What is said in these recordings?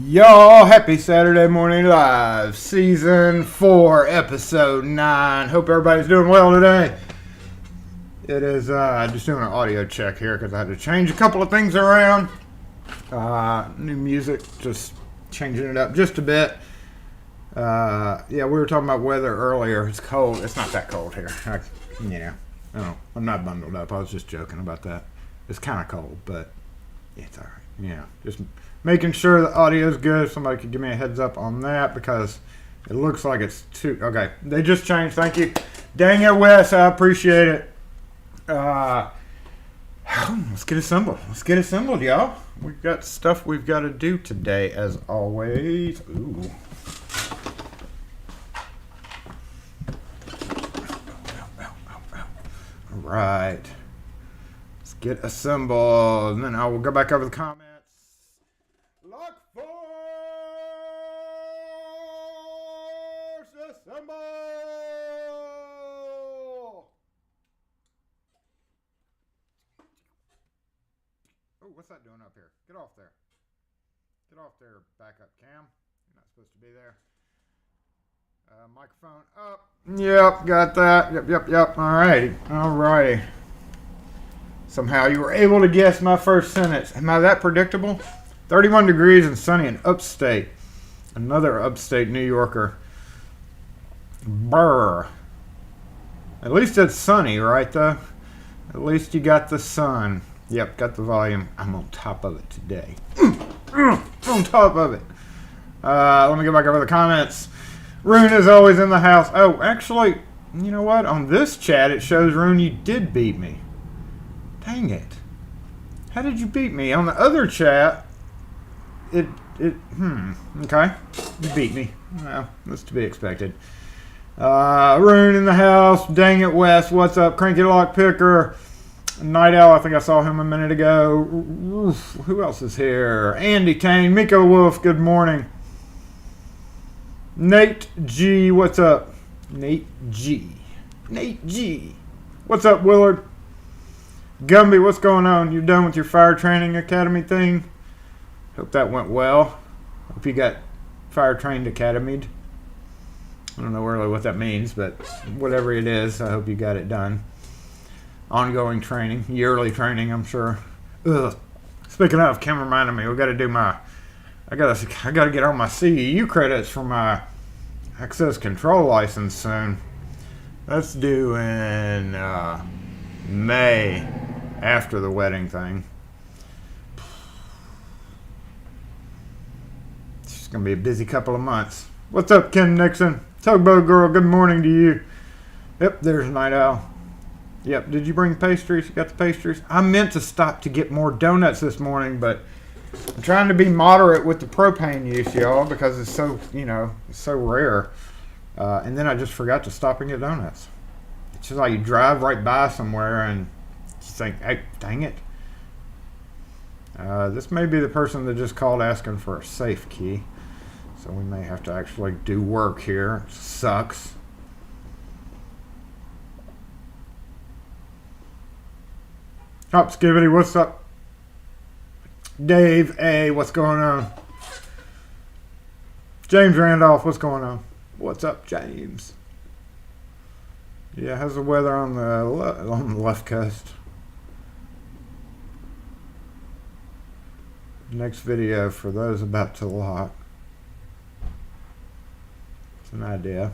Y'all, happy Saturday Morning Live, Season 4, Episode 9. Hope everybody's doing well today. It is just doing an audio check here because I had to change a couple of things around. New music, just changing it up just a bit. Yeah, we were talking about weather earlier. It's cold. It's not that cold here. I'm not bundled up. I was just joking about that. It's kind of cold, but it's all right. Yeah, just making sure the audio is good. If somebody could give me a heads up on that because it looks like it's too... Okay, they just changed. Thank you. Dang it, Wes. I appreciate it. Let's get assembled. Let's get assembled, y'all. We've got stuff we've got to do today, as always. Ooh. All right. Let's get assembled. And then I will go back over the comments. Lock force! Assemble! Oh, what's that doing up here? Get off there. Get off there, backup cam. You're not supposed to be there. Microphone up. Yep, got that. Yep. Alrighty. Somehow you were able to guess my first sentence. Am I that predictable? 31 degrees and sunny in upstate. Another upstate New Yorker. Brr. At least it's sunny, right, though? At least you got the sun. Yep, got the volume. I'm on top of it today. On top of it. Let me go back over the comments. Rune is always in the house. Oh, actually, you know what? On this chat, it shows, Rune, you did beat me. Dang it. How did you beat me? On the other chat, okay. You beat me. Well, that's to be expected. Rune in the house. Dang it, Wes. What's up? Cranky Lock Picker. Night Owl, I think I saw him a minute ago. Who else is here? Andy Tane. Miko Wolf, good morning. Nate G, what's up? Nate G. What's up, Willard? Gumby, what's going on? You done with your fire training academy thing? Hope that went well. Hope you got fire trained academied. I don't know really what that means, but whatever it is, I hope you got it done. Ongoing training, yearly training, I'm sure. Ugh. Speaking of, Kim reminded me, we got to do I gotta get on my CEU credits for my access control license soon. That's due in May, after the wedding thing. It's gonna be a busy couple of months. What's up, Ken Nixon? Tugboat Girl, good morning to you. Yep, there's Night Owl. Yep, did you bring pastries? You got the pastries? I meant to stop to get more donuts this morning, but I'm trying to be moderate with the propane use, y'all, because it's so, it's so rare. And then I just forgot to stop and get donuts. It's just like you drive right by somewhere and you think, hey, dang it. This may be the person that just called asking for a safe key. So we may have to actually do work here. Sucks. Up, Skivity, what's up? Dave A, what's going on? James Randolph, what's going on? What's up, James? Yeah, how's the weather on the left coast? Next video for those about to lock. It's an idea.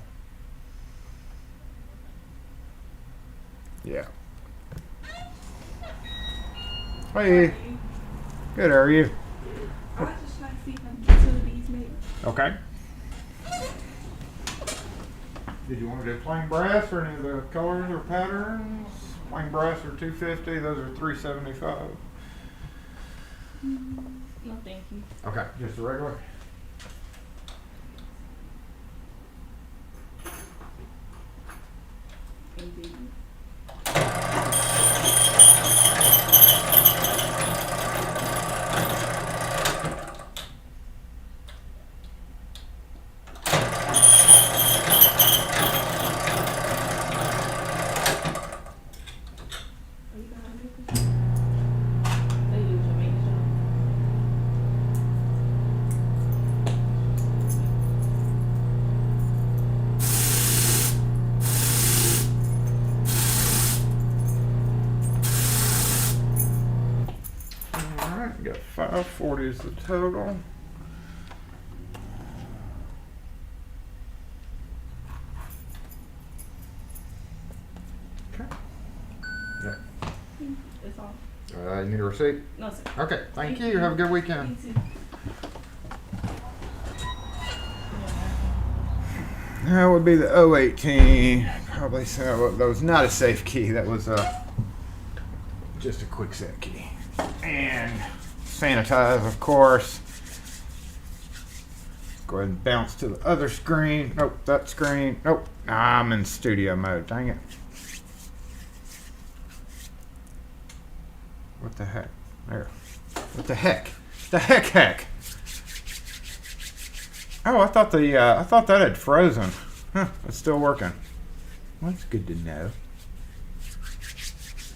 Yeah. Hey. Good, how are you? I was just trying to see if I can get these made. Okay. Did you want to do plain brass or any of the colors or patterns? Plain brass are $250, those are $375. No, thank you. Okay, just a regular. Indeed. 40 is the total. Okay. Yeah. It's all. You need a receipt? No, sir. Okay, thank you. Have a good weekend. You too. That would be the 018. Probably so. That was not a safe key. That was just a quick set key. And sanitize, of course. Go ahead and bounce to the other screen. Nope, that screen. Nope. I'm in studio mode. Dang it. What the heck? There. What the heck? The heck? Oh, I thought that had frozen. Huh, it's still working. Well, that's good to know.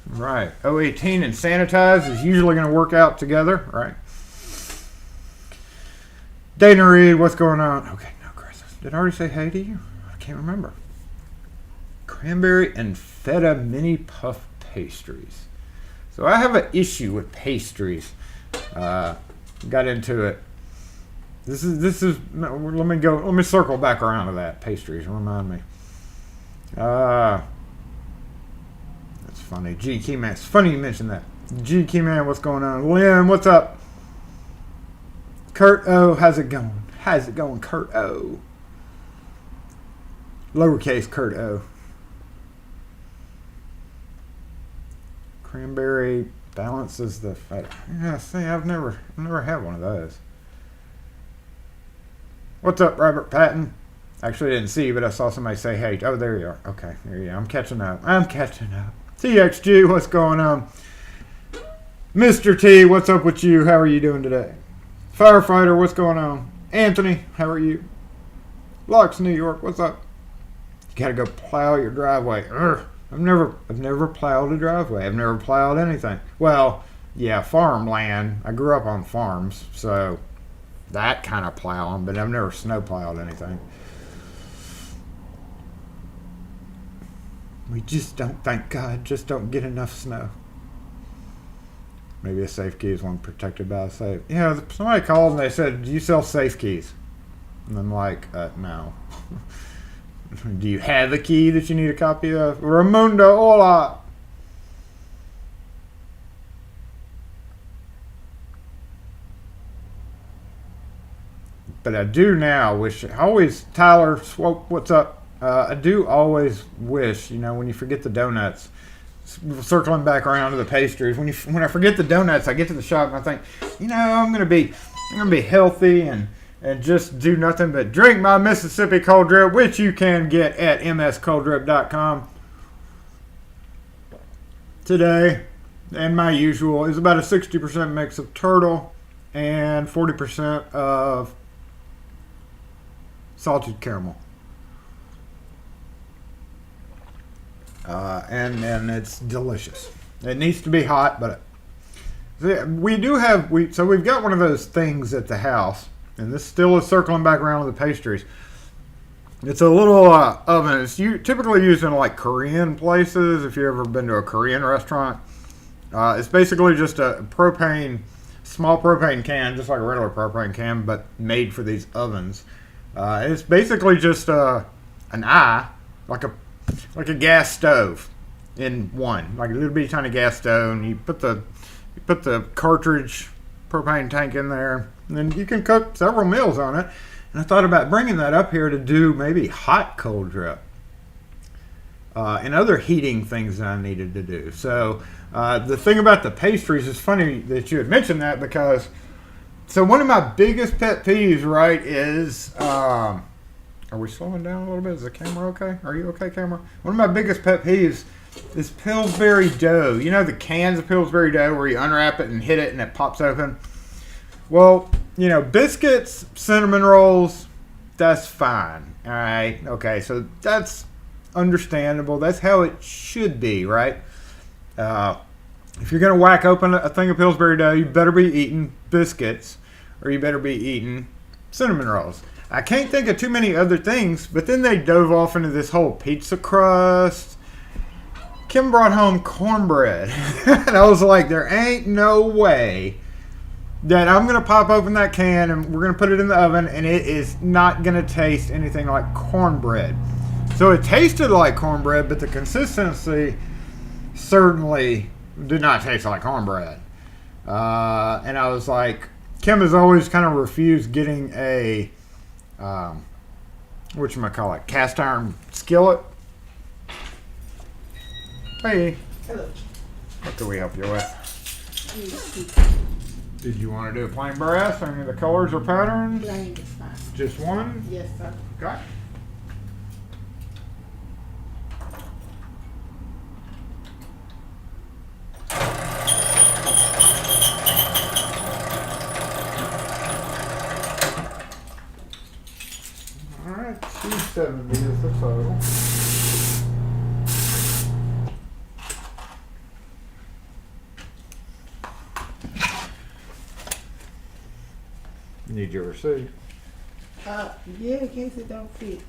Right. 018 and sanitize is usually going to work out together, right? Dana Reed, what's going on? Okay, no, Chris. Did I already say hey to you? I can't remember. Cranberry and feta mini puff pastries. So I have an issue with pastries. Got into it. This is. Let me circle back around to that pastries. Remind me. That's funny. G Keyman. It's funny you mentioned that. G Keyman, what's going on? Lynn, what's up? Kurt O, how's it going? How's it going, Kurt O? Lowercase Kurt O. Cranberry balances the feta. Yeah, see, I've never had one of those. What's up, Robert Patton? Actually, I didn't see you, but I saw somebody say hey. Oh, there you are. Okay, there you are. I'm catching up. TXG, what's going on? Mr. T, what's up with you? How are you doing today? Firefighter, what's going on? Anthony, how are you? Locks, New York, what's up? You gotta go plow your driveway. Urgh. I've never plowed a driveway. I've never plowed anything. Well, yeah, farmland. I grew up on farms, so that kind of plowing, but I've never snow plowed anything. We just don't, thank God, just don't get enough snow. Maybe a safe key is one protected by a safe. Yeah, somebody called and they said, do you sell safe keys? And I'm like, no. Do you have the key that you need a copy of? Ramundo, hola. But I do now wish, Tyler Swope, what's up? I do always wish, when you forget the donuts, circling back around to the pastries, when I forget the donuts, I get to the shop and I think, I'm gonna be healthy and just do nothing but drink my Mississippi cold drip, which you can get at mscolddrip.com. Today, and my usual, is about a 60% mix of turtle and 40% of salted caramel. And it's delicious. It needs to be hot, but we've got one of those things at the house, and this still is circling back around with the pastries. It's a little oven. It's typically used in like Korean places. If you've ever been to a Korean restaurant, it's basically just a small propane can, just like a regular propane can, but made for these ovens. It's basically just an eye, like a gas stove in one, like a little bitty tiny gas stove, and you put the cartridge propane tank in there, and then you can cook several meals on it. And I thought about bringing that up here to do maybe hot cold drip and other heating things that I needed to do. So the thing about the pastries is funny that you had mentioned that, because one of my biggest pet peeves, right, is are we slowing down a little bit? Is the camera okay? Are you okay, camera? One of my biggest pet peeves is Pillsbury dough. You know the cans of Pillsbury dough where you unwrap it and hit it and it pops open? Well, biscuits, cinnamon rolls, that's fine. All right. Okay, so that's understandable. That's how it should be, right? If you're going to whack open a thing of Pillsbury dough, you better be eating biscuits or you better be eating cinnamon rolls. I can't think of too many other things, but then they dove off into this whole pizza crust. Kim brought home cornbread. And I was like, there ain't no way that I'm going to pop open that can and we're going to put it in the oven, and it is not going to taste anything like cornbread. So it tasted like cornbread, but the consistency certainly did not taste like cornbread. And I was like, Kim has always kind of refused getting a, whatchamacallit, cast iron skillet. Hey. Hello. What can we help you with? Did you want to do a plain brass? Any of the colors or patterns? Plain is fine. Just one? Yes, sir. Okay. Alright, 270 is the total. Need your receipt. Yeah, in case it don't fit.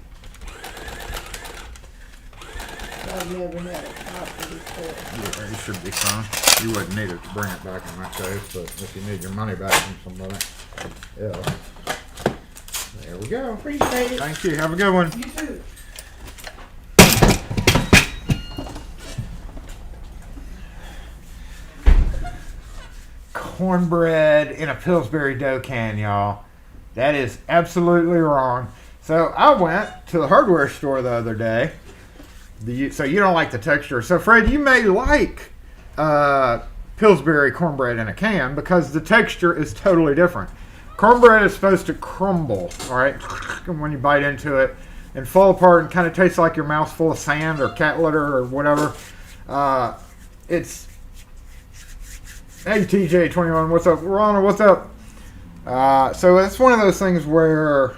I've never had a copy before. Yeah, it should be fine. You wouldn't need it to bring it back in my case, but if you need your money back from somebody else. There we go. Appreciate it. Thank you. Have a good one. You too. Cornbread in a Pillsbury dough can, y'all. That is absolutely wrong. So I went to the hardware store the other day. So you don't like the texture. So Fred, you may like Pillsbury cornbread in a can because the texture is totally different. Cornbread is supposed to crumble, all right, when you bite into it and fall apart and kind of taste like your mouth's full of sand or cat litter or whatever. Hey TJ21, what's up? Ronald, what's up? So it's one of those things where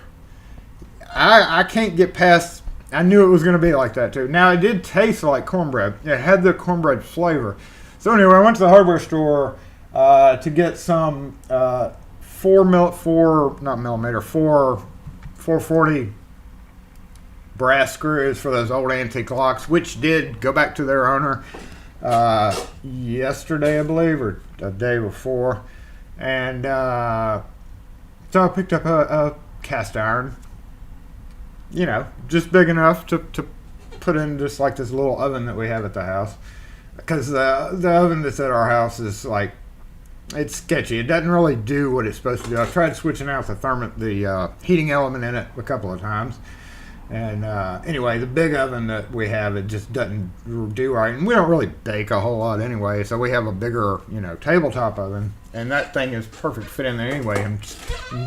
I can't get past. I knew it was going to be like that too. Now it did taste like cornbread. It had the cornbread flavor. So anyway, I went to the hardware store to get some 440 brass screws for those old antique locks, which did go back to their owner yesterday, I believe, or a day before. And so I picked up a cast iron, you know, just big enough to put in just like this little oven that we have at the house. Because the oven that's at our house is like, it's sketchy. It doesn't really do what it's supposed to do. I've tried switching out the heating element in it a couple of times. And anyway, the big oven that we have, it just doesn't do right. And we don't really bake a whole lot anyway, so we have a bigger, tabletop oven. And that thing is perfect fit in there anyway. I'm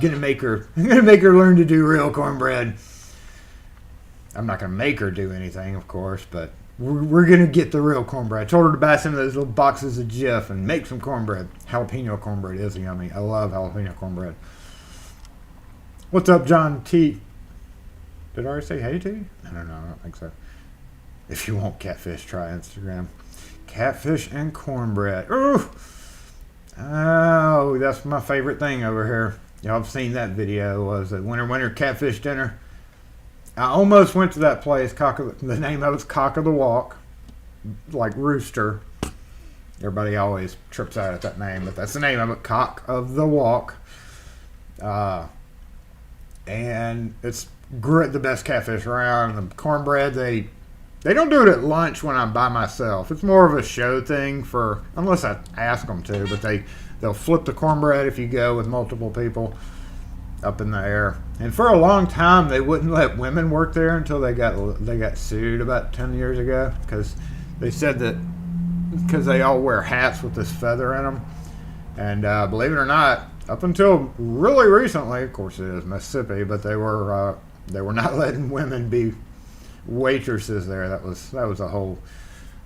gonna make her learn to do real cornbread. I'm not gonna make her do anything, of course, but we're gonna get the real cornbread. I told her to buy some of those little boxes of Jif and make some cornbread. Jalapeno cornbread is yummy. I love jalapeno cornbread. What's up, John T? Did I already say hey to you? I don't know. I don't think so. If you want catfish, try Instagram. Catfish and cornbread. Ooh. Oh, that's my favorite thing over here. Y'all have seen that video. Was it Winter Catfish Dinner? I almost went to that place. The name of it's Cock of the Walk. Like rooster. Everybody always trips out at that name, but that's the name of it. Cock of the Walk. And it's the best catfish around. The cornbread, they don't do it at lunch when I'm by myself. It's more of a show thing unless I ask them to, but they'll flip the cornbread if you go with multiple people up in the air. And for a long time, they wouldn't let women work there until they got sued about 10 years ago because they said that because they all wear hats with this feather in them. And believe it or not, up until really recently, of course it is Mississippi, but they were not letting women be waitresses there. That was a whole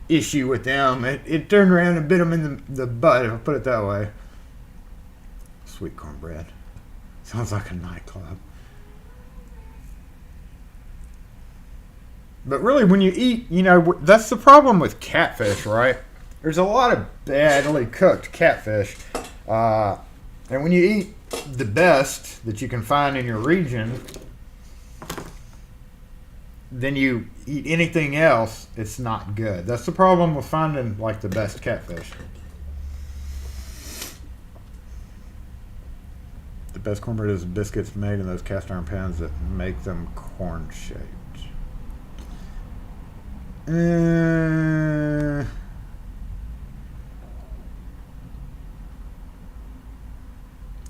issue with them. It turned around and bit them in the butt, if I put it that way. Sweet cornbread. Sounds like a nightclub. But really, when you eat, that's the problem with catfish, right? There's a lot of badly cooked catfish. And when you eat the best that you can find in your region, then you eat anything else, it's not good. That's the problem with finding like the best catfish. Best cornbread is biscuits made in those cast iron pans that make them corn shaped.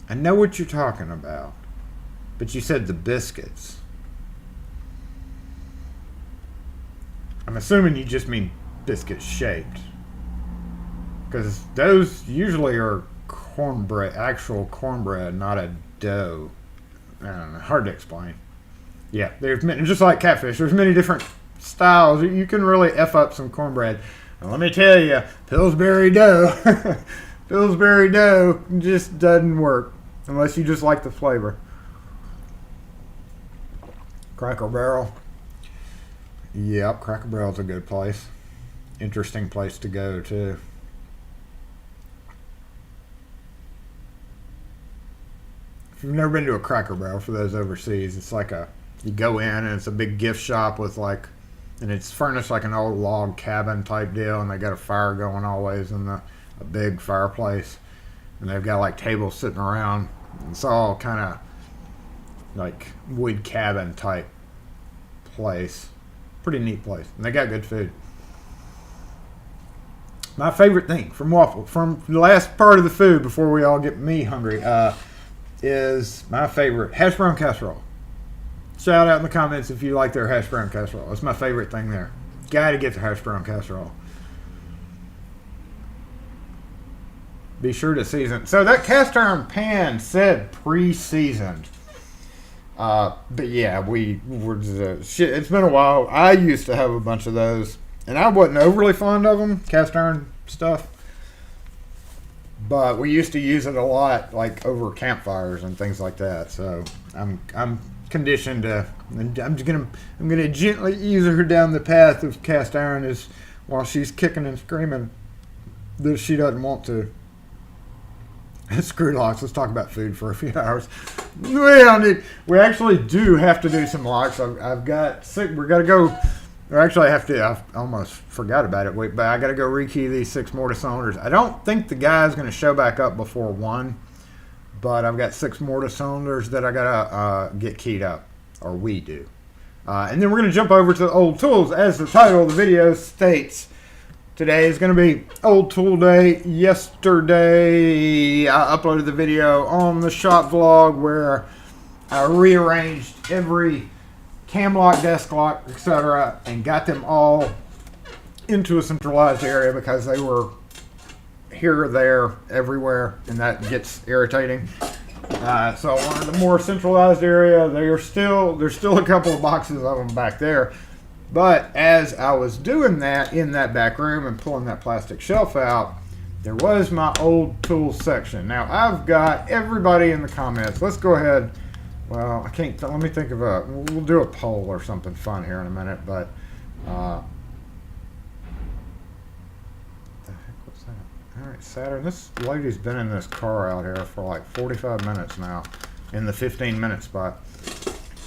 I know what you're talking about, but you said the biscuits. I'm assuming you just mean biscuit shaped, because those usually are cornbread, actual cornbread, not a dough. I don't know, hard to explain. Yeah, there's many, just like catfish. There's many different styles. You can really F up some cornbread. And let me tell you, Pillsbury dough, Pillsbury dough just doesn't work unless you just like the flavor. Cracker Barrel. Yep, Cracker Barrel's a good place. Interesting place to go too. If you've never been to a Cracker Barrel, for those overseas, it's like you go in and it's a big gift shop with and it's furnished like an old log cabin type deal, and they got a fire going always in a big fireplace, and they've got like tables sitting around. It's all kind of like wood cabin type place. Pretty neat place, and they got good food. My favorite thing from the last part of the food before we all get me hungry, is my favorite hash brown casserole. Shout out in the comments if you like their hash brown casserole. It's my favorite thing there. Gotta get the hash brown casserole. Be sure to season. So that cast iron pan said pre-seasoned. But yeah, it's been a while. I used to have a bunch of those, and I wasn't overly fond of them, cast iron stuff. But we used to use it a lot, like over campfires and things like that. So I'm conditioned to. I'm gonna gently ease her down the path of cast iron while she's kicking and screaming that she doesn't want to. Screw locks. Let's talk about food for a few hours. We actually do have to do some locks. I've got six. We're gonna go. Or actually, I almost forgot about it. But I got to go rekey these 6 mortar cylinders. I don't think the guy's going to show back up before 1, but I've got 6 mortar cylinders that I got to get keyed up, or we do. And then we're going to jump over to old tools. As the title of the video states, today is going to be Old Tool Day. Yesterday, I uploaded the video on the shop vlog where I rearranged every cam lock, desk lock, etc., and got them all into a centralized area because they were here, there, everywhere, and that gets irritating. So I wanted a more centralized area. There's still a couple of boxes of them back there, but as I was doing that in that back room and pulling that plastic shelf out, there was my old tools section. Now I've got everybody in the comments. Let's go ahead. Well, I can't. Let me think of we'll do a poll or something fun here in a minute. But what the heck was that? All right, Saturn. This lady's been in this car out here for like 45 minutes now, in the 15-minute spot.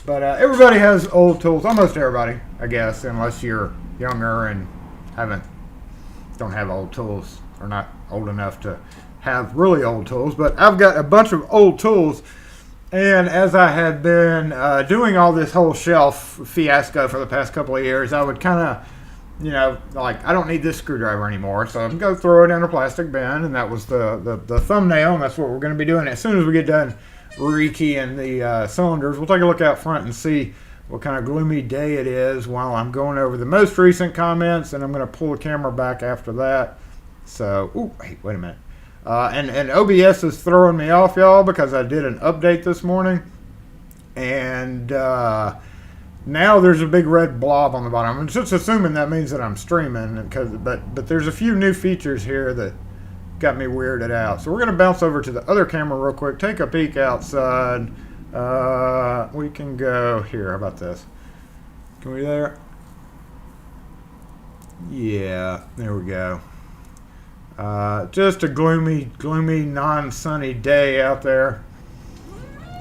But everybody has old tools. Almost everybody, I guess, unless you're younger and don't have old tools, or not old enough to have really old tools. But I've got a bunch of old tools. And as I had been doing all this whole shelf fiasco for the past couple of years, I would kind of, like, I don't need this screwdriver anymore, so I'm going to throw it in a plastic bin, and that was the thumbnail, and that's what we're going to be doing. As soon as we get done rekeying the cylinders, we'll take a look out front and see what kind of gloomy day it is while I'm going over the most recent comments, and I'm going to pull the camera back after that. So, wait a minute. And OBS is throwing me off, y'all, because I did an update this morning, and now there's a big red blob on the bottom. I'm just assuming that means that I'm streaming, but there's a few new features here that got me weirded out. So we're going to bounce over to the other camera real quick, take a peek outside. We can go here. How about this? Can we there? Yeah, there we go. Just a gloomy, non-sunny day out there.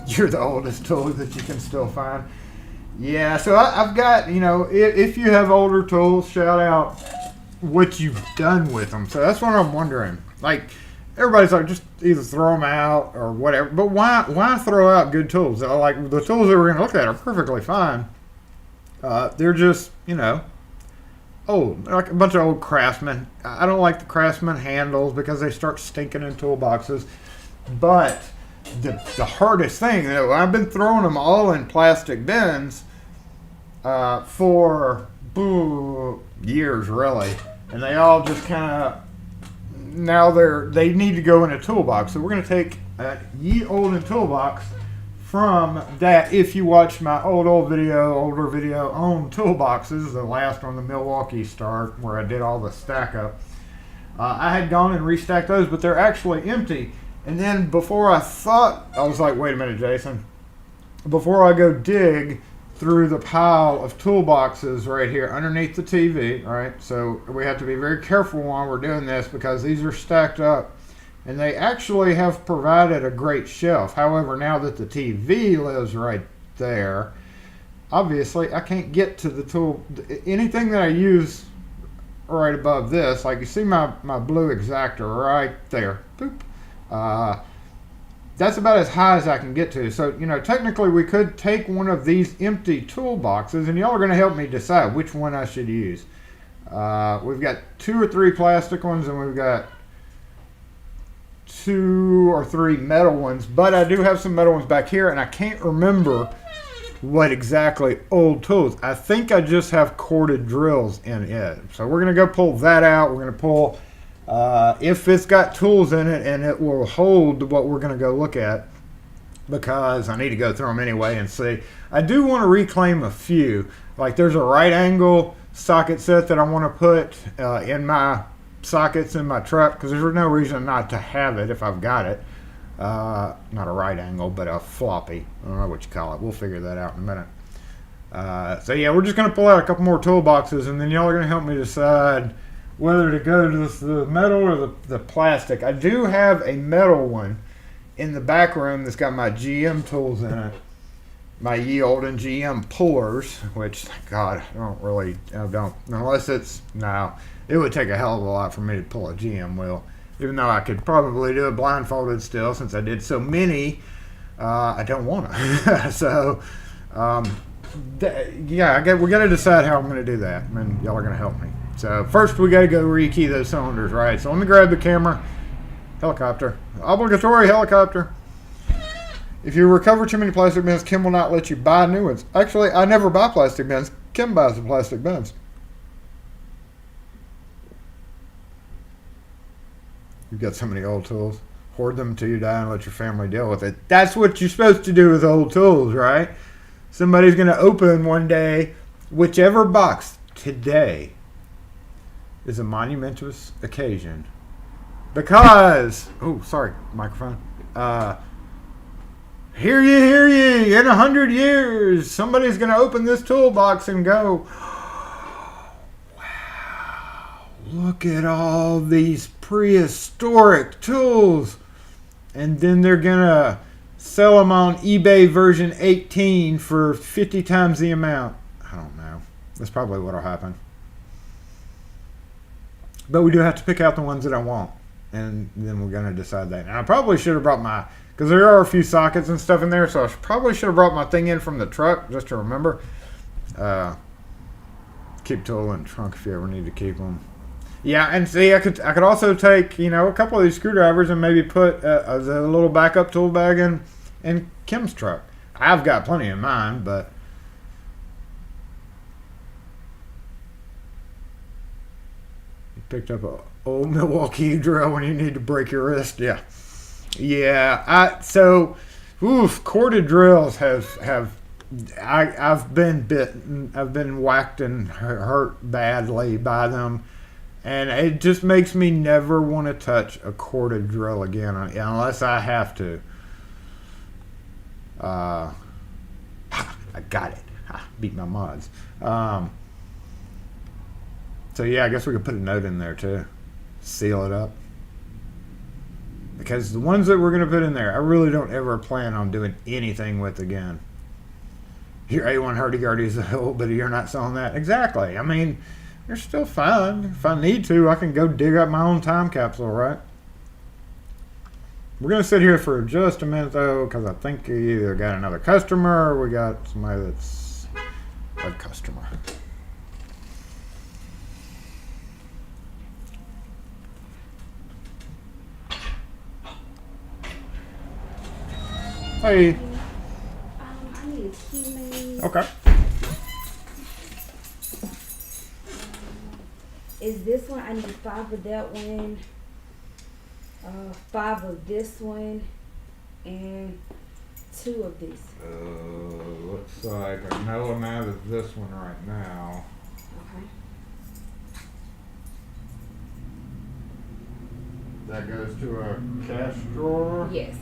You're the oldest tool that you can still find. Yeah, so I've got, if you have older tools, shout out what you've done with them. So that's what I'm wondering. Like, everybody's like, just either throw them out or whatever. But why throw out good tools? Like the tools that we're going to look at are perfectly fine. They're just, old, like a bunch of old Craftsman. I don't like the Craftsman handles because they start stinking in toolboxes. But the hardest thing, I've been throwing them all in plastic bins for years, really, and they all just kind of now they need to go in a toolbox. So we're going to take a ye olden toolbox from that. If you watch my older video on toolboxes, the last one, the Milwaukee start, where I did all the stack up, I had gone and restacked those, but they're actually empty. And then before I was like, wait a minute, Jason, before I go dig through the pile of toolboxes right here underneath the TV, right? So we have to be very careful while we're doing this because these are stacked up. And they actually have provided a great shelf. However, now that the TV lives right there, obviously I can't get to the tool. Anything that I use right above this, like you see my blue Exactor right there. Boop. That's about as high as I can get to. So, technically we could take one of these empty toolboxes, and y'all are going to help me decide which one I should use. We've got 2 or 3 plastic ones, and we've got 2 or 3 metal ones, but I do have some metal ones back here, and I can't remember what exactly old tools. I think I just have corded drills in it. So we're going to go pull that out. We're going to pull if it's got tools in it, and it will hold what we're going to go look at, because I need to go through them anyway and see. I do want to reclaim a few. Like there's a right angle socket set that I want to put in my sockets in my truck, because there's no reason not to have it if I've got it. Not a right angle, but a floppy. I don't know what you call it. We'll figure that out in a minute. So yeah, we're just going to pull out a couple more toolboxes, and then y'all are going to help me decide whether to go to the metal or the plastic. I do have a metal one in the back room that's got my GM tools in it. My ye olden GM pullers, which, God, I don't, unless it would take a hell of a lot for me to pull a GM wheel, even though I could probably do it blindfolded still, since I did so many. I don't want to. So, we got to decide how I'm going to do that, and y'all are going to help me. So first we got to go rekey those cylinders, right? So let me grab the camera. Helicopter. Obligatory helicopter. If you recover too many plastic bins, Kim will not let you buy new ones. Actually, I never buy plastic bins. Kim buys the plastic bins. You've got so many old tools. Hoard them until you die and let your family deal with it. That's what you're supposed to do with old tools, right? Somebody's going to open one day, whichever box. Today is a monumentous occasion because, microphone. Hear ye, in 100 years, somebody's going to open this toolbox and go, wow, look at all these prehistoric tools. And then they're going to sell them on eBay version 18 for 50 times the amount. I don't know. That's probably what will happen. But we do have to pick out the ones that I want. And then we're going to decide that. And I probably should have brought because there are a few sockets and stuff in there, so I probably should have brought my thing in from the truck just to remember. Keep tool in the trunk if you ever need to keep them. Yeah, and see, I could also take, a couple of these screwdrivers and maybe put a little backup tool bag in Kim's truck. I've got plenty in mine, but you picked up a old Milwaukee drill when you need to break your wrist. Yeah. Corded drills I've been bitten. I've been whacked and hurt badly by them. And it just makes me never want to touch a corded drill again unless I have to. I got it. Beat my mods. So yeah, I guess we could put a note in there too. Seal it up. Because the ones that we're going to put in there, I really don't ever plan on doing anything with again. Your A1 hurdy-gurdy is old, but you're not selling that. Exactly. I mean, they're still fine. If I need to, I can go dig up my own time capsule, right? We're going to sit here for just a minute, though, because I think we either got another customer or we got somebody that's a customer. Hey. I need a key made. Okay. Is this one? I need 5 of that one, 5 of this one, and 2 of this. Looks like I know I'm out of this one right now. Okay. That goes to a cash drawer. Yes.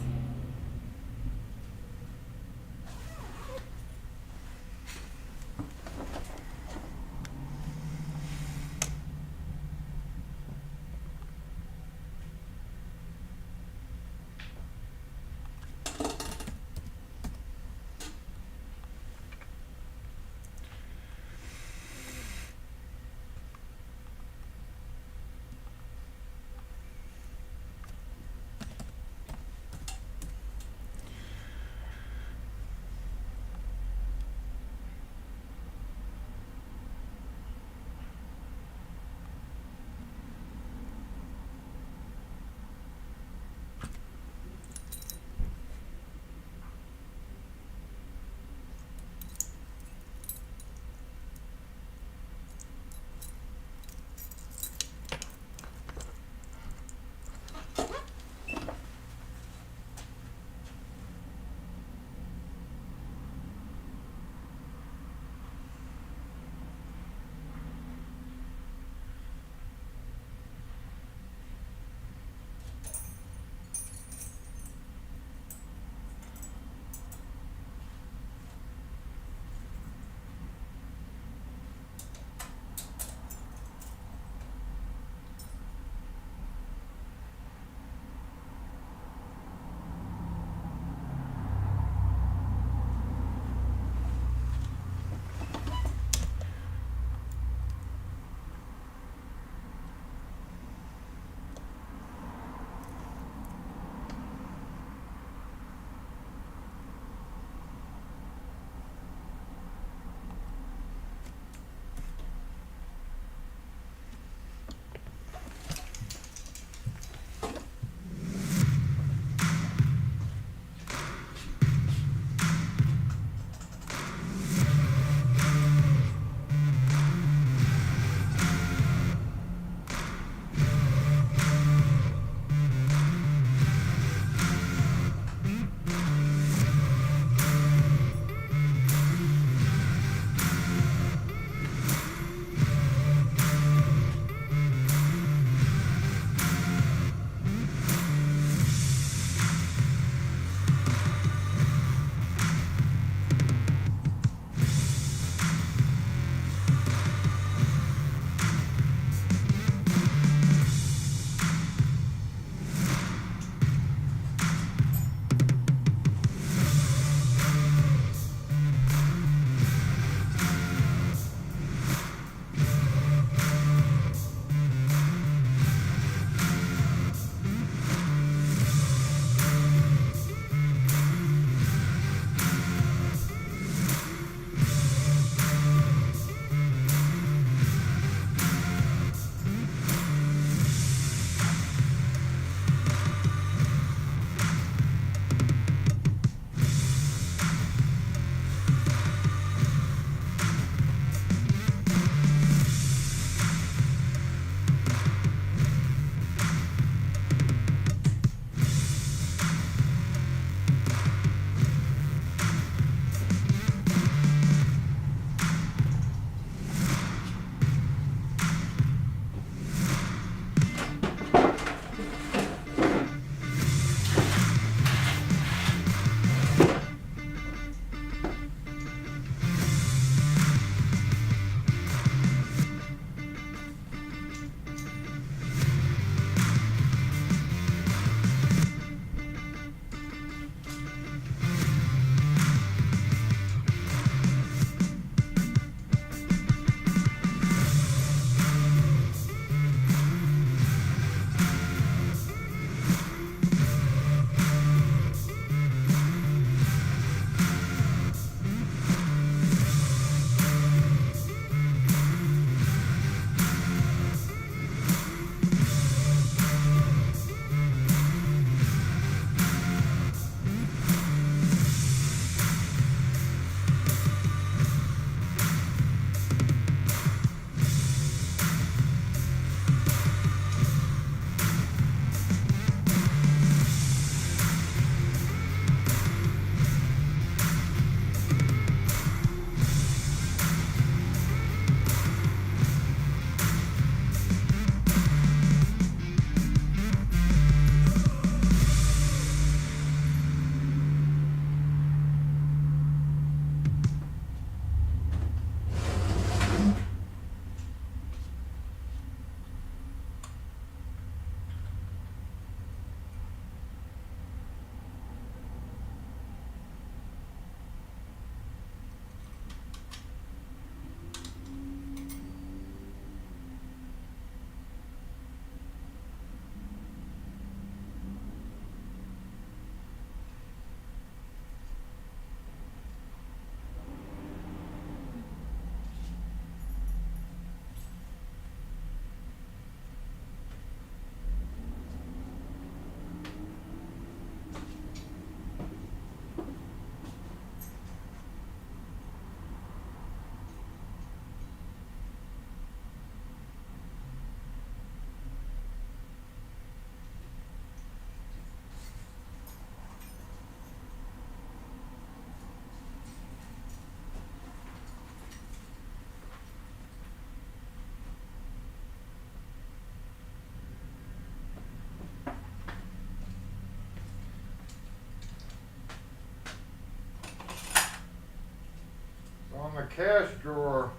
cash drawer,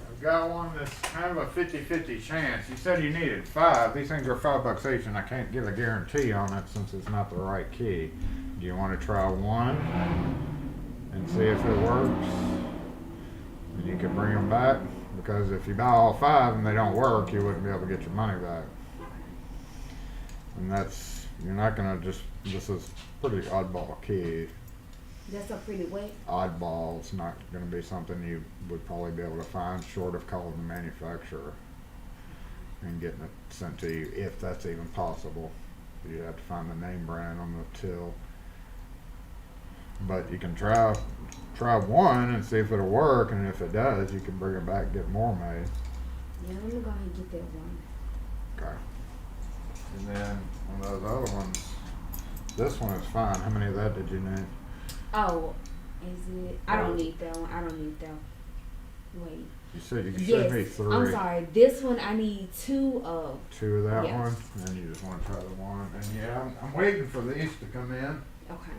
I've got one that's kind of a 50-50 chance. You said you needed 5. These things are $5 each, and I can't give a guarantee on it since it's not the right key. Do you want to try one and see if it works? And you can bring them back, because if you buy all 5 and they don't work, you wouldn't be able to get your money back. And that's, you're not gonna just, this is pretty oddball key. That's a pretty wet. Oddball, it's not gonna be something you would probably be able to find short of calling the manufacturer and getting it sent to you, if that's even possible. You have to find the name brand on the till. But you can try one and see if it'll work, and if it does, you can bring it back and get more made. Yeah, let me go ahead and get that one. Okay. And then on those other ones, this one is fine. How many of that did you need? Oh, is it? I don't need that one. I don't need that one. Wait. You said you showed me 3. I'm sorry. This one I need 2 of. 2 of that Yes. one, and you just want to try the one. And yeah, I'm waiting for these to come in. Okay.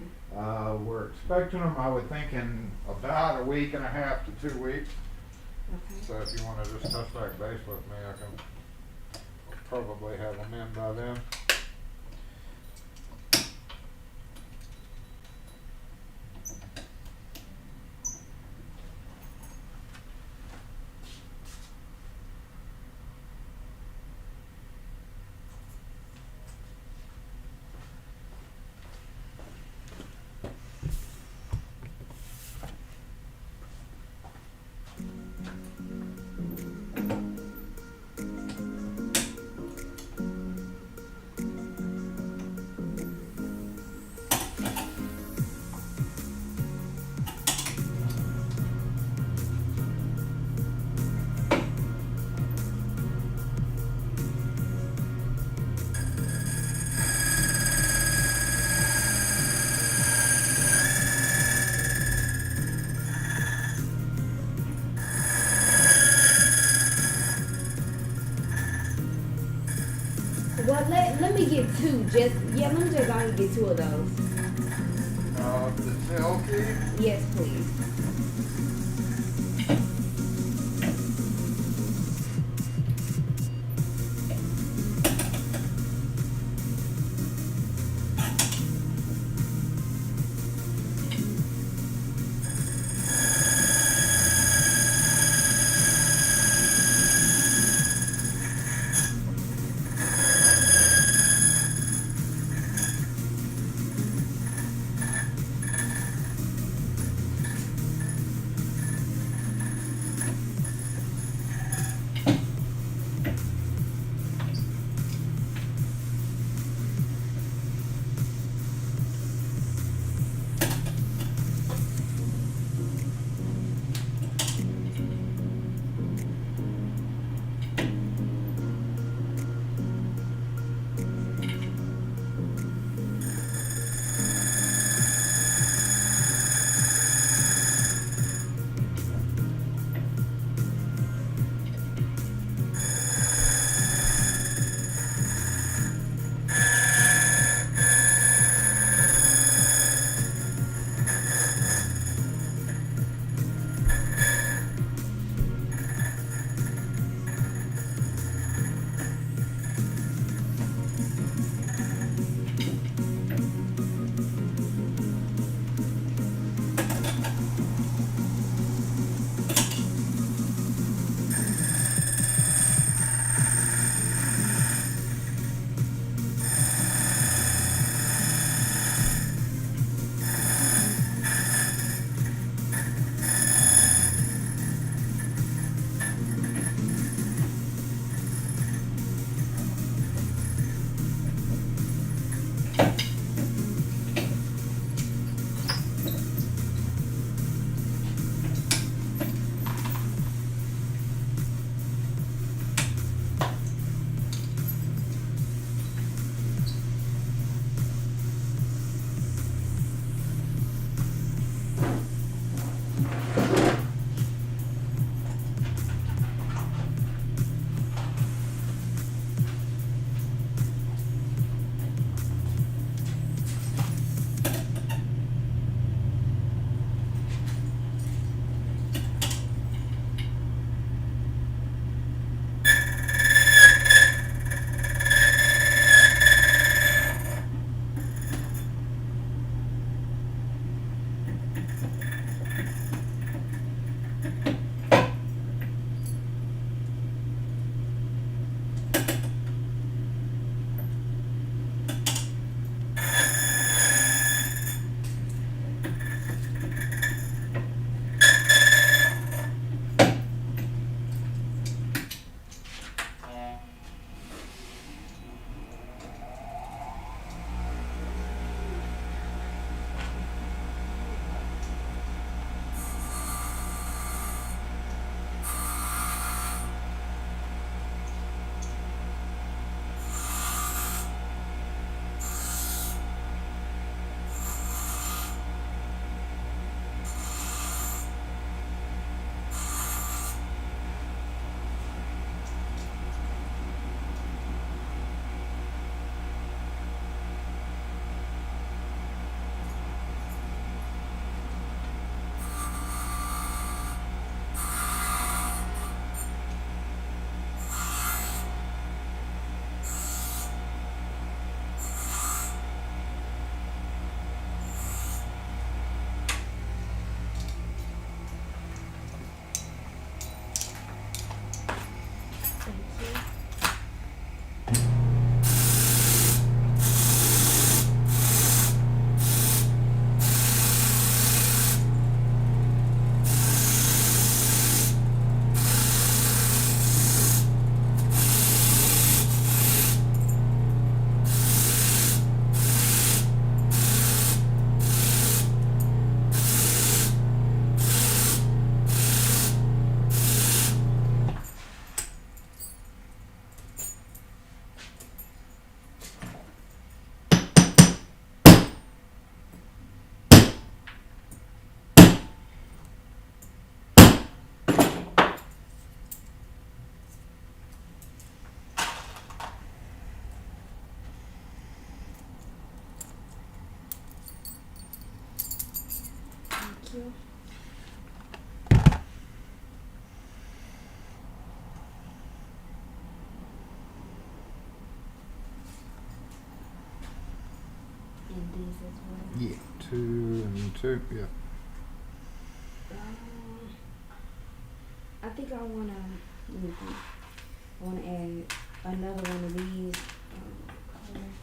We're expecting them, I would think, in about a week and a half to 2 weeks. Okay. So if you want to just touch back base with me, I can probably have them in by then. Well, let me get 2. Let me just go ahead and get 2 of those. The tail key? Yes, please. as well. Yeah, 2 and 2. Yeah. I think I wanna. Let me think. I wanna add another one of these. Colors.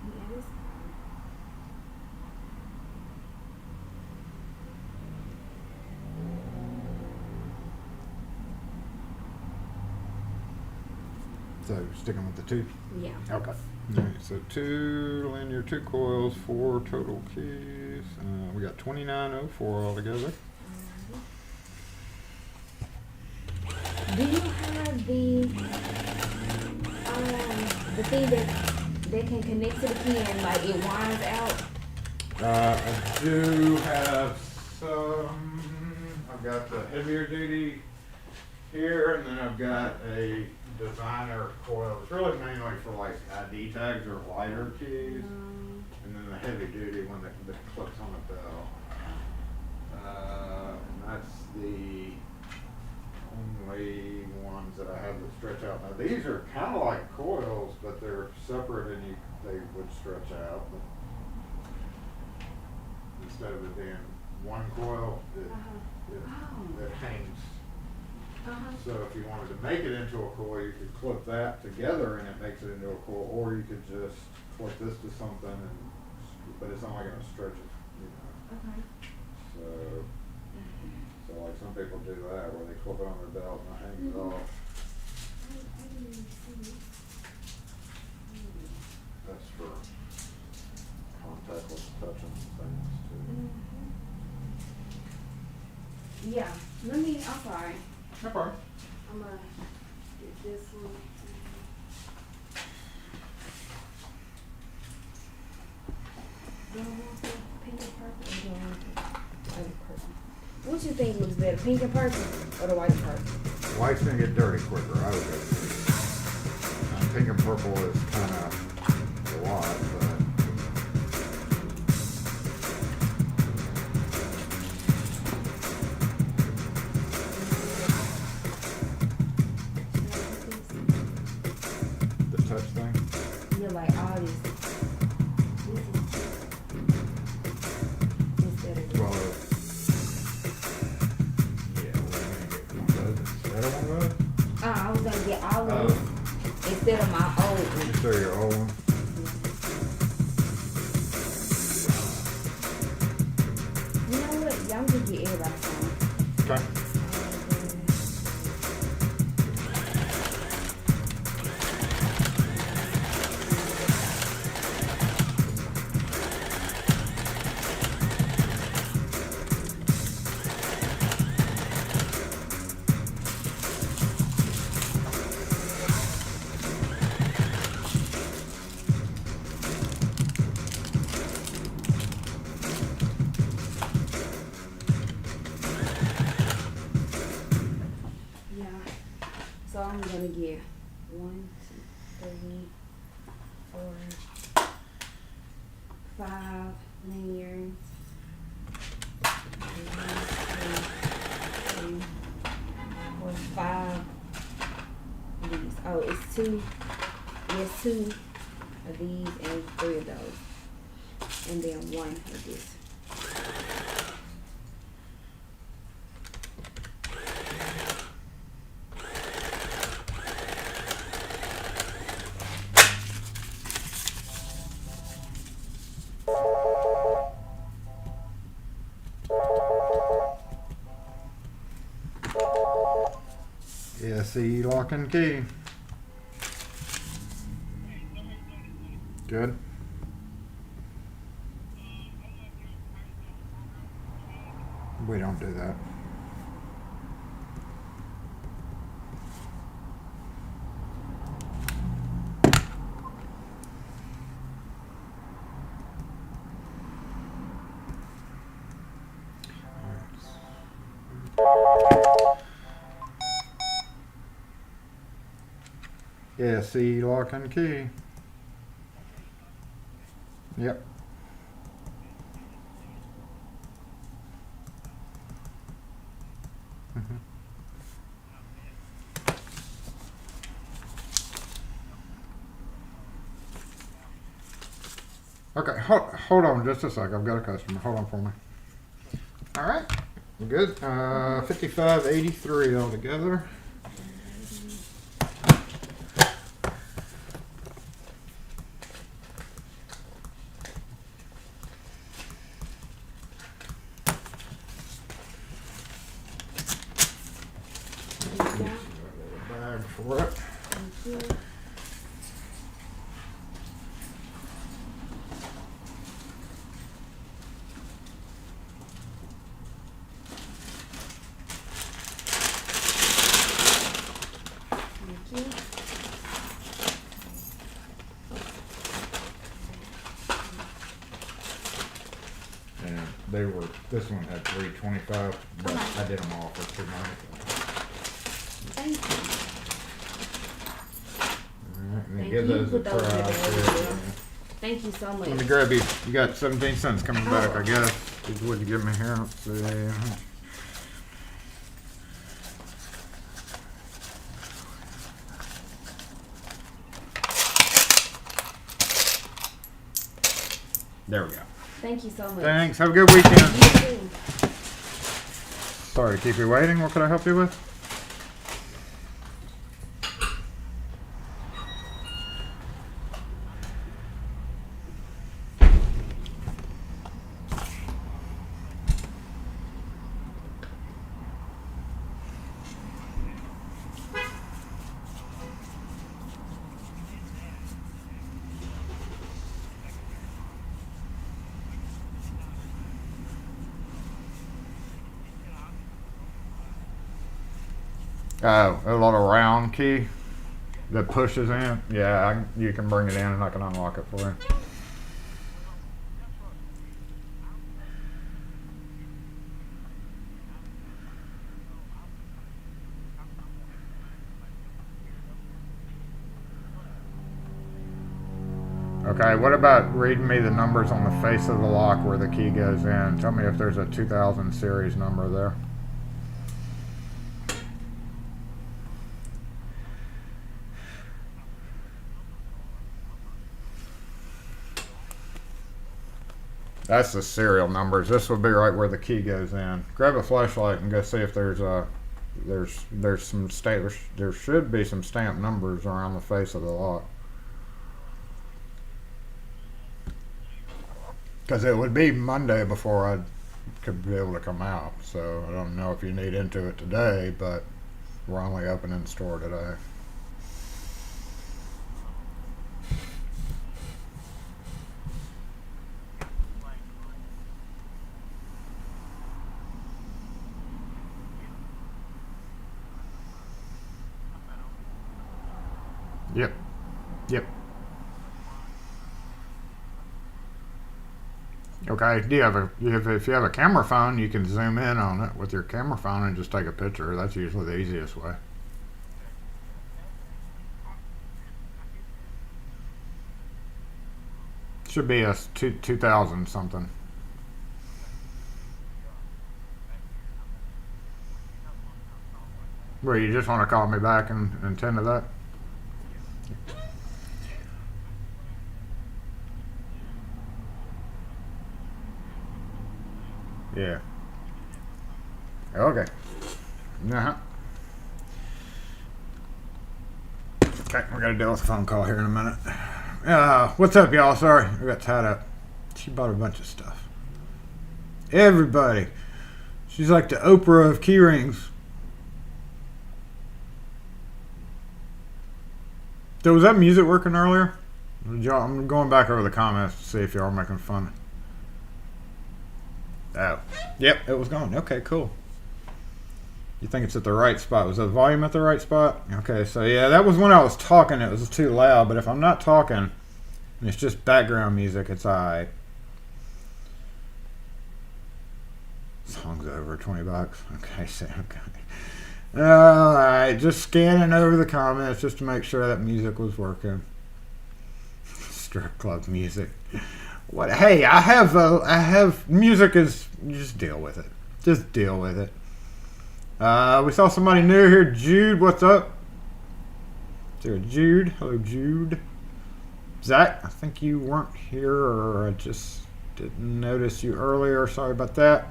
Yeah, this. So sticking with the 2. Yeah. Okay. All right, so 2 linear, 2 coils, 4 total keys. We got 2904 altogether. Do you have the thing that can connect to the key and like it winds out? I do have some. I've got the heavier duty here, and then I've got a designer coil. It's really mainly for like ID tags or lighter keys, and then the heavy duty one that clips on the bell. And that's the only ones that I have that stretch out. Now these are kind of like coils, but they're separate, and they would stretch out. But instead of it being one coil, it hangs. So if you wanted to make it into a coil, you could clip that together and it makes it into a coil, or you could just clip this to something, but it's only going to stretch it, you know. Okay. So like some people do that where they clip it on their belt and it hangs it off. That's for contactless touching things too. Yeah. I'm sorry. No problem. I'm gonna get this one. Do I want the pink and purple or do I want the white and purple? What you think looks better, pink and purple or the white and purple? White's gonna get dirty quicker, I would go. Pink and purple is kind of a lot, but. The touch thing? Yeah, like all this. Instead of Well, yeah, we're gonna get one of those instead of one of those. I was gonna get all of this instead of my old one. Instead of your old one. You know what? Y'all can get everybody some. Okay. Yeah. So I'm gonna get 1, 2, 3, 4, 5 lanyards. 1, 2, 3, 4, 5 of these. Oh, it's 2. Yes, 2 of these and 3 of those. And then 1 of this. SE lock and key. Good. We don't do that. SE lock and key. Yep. Okay, hold on just a sec. I've got a customer. Hold on for me. All right, we're good. 5583 altogether. Bag for it. Thank you. Thank you. And this one had 325, but I did them all for 290. Thank you. Alright, and then Thank give you. those a Put those try. in there. Thank you so much. Let me grab you. You got 17 cents coming back, I guess. What'd you give me here? Let's see. There we go. Thank you so much. Thanks. Have a good weekend. You too. Sorry to keep you waiting. What could I help you with? A little round key that pushes in. Yeah, you can bring it in and I can unlock it for you. Okay, what about reading me the numbers on the face of the lock where the key goes in? Tell me if there's a 2000 series number there. That's the serial numbers. This would be right where the key goes in. Grab a flashlight and go see if there's some there should be some stamped numbers around the face of the lock. Because it would be Monday before I could be able to come out. So I don't know if you need into it today, but we're only open in store today. Yep. Yep. Okay. Do you have if you have a camera phone, you can zoom in on it with your camera phone and just take a picture. That's usually the easiest way. Should be a 2000 something. Well, you just want to call me back and tend to that? Yeah. Okay. Uh-huh. Okay, we gotta deal with a phone call here in a minute. What's up, y'all? Sorry, I got tied up. She bought a bunch of stuff. Everybody. She's like the Oprah of key rings. So was that music working earlier? I'm going back over the comments to see if y'all are making fun. Oh. Yep, it was gone. Okay, cool. You think it's at the right spot. Was the volume at the right spot? Okay, so yeah, that was when I was talking. It was too loud, but if I'm not talking and it's just background music, it's alright. Song's over, $20. Okay, so okay. Alright, just scanning over the comments just to make sure that music was working. Strip club music. What? Hey, I have music is, just deal with it. Just deal with it. We saw somebody new here. Jude, what's up? Is there a Jude? Hello, Jude. Zach, I think you weren't here, or I just didn't notice you earlier. Sorry about that.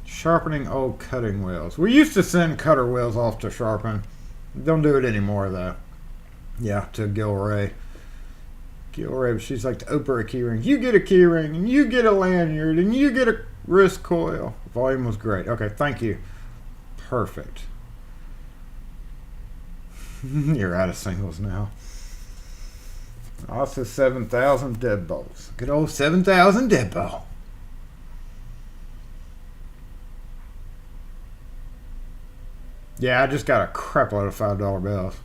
Sharpening old cutting wheels. We used to send cutter wheels off to sharpen. Don't do it anymore, though. Yeah, to Gilray. Gilray, she's like the Oprah keyring. You get a keyring, and you get a lanyard, and you get a wrist coil. Volume was great. Okay, thank you. Perfect. You're out of singles now. Also 7,000 deadbolts. Good old 7,000 deadbolt. Yeah, I just got a crap load of $5 bills.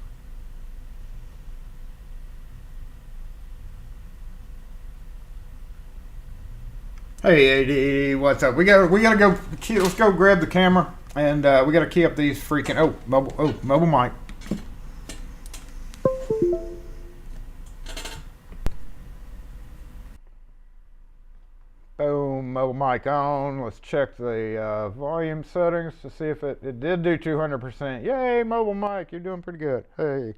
Hey, AD, what's up? We gotta go. Let's go grab the camera, and we gotta key up these freaking mobile mic. Boom, mobile mic on. Let's check the volume settings to see if it did do 200%. Yay, mobile mic, you're doing pretty good. Hey,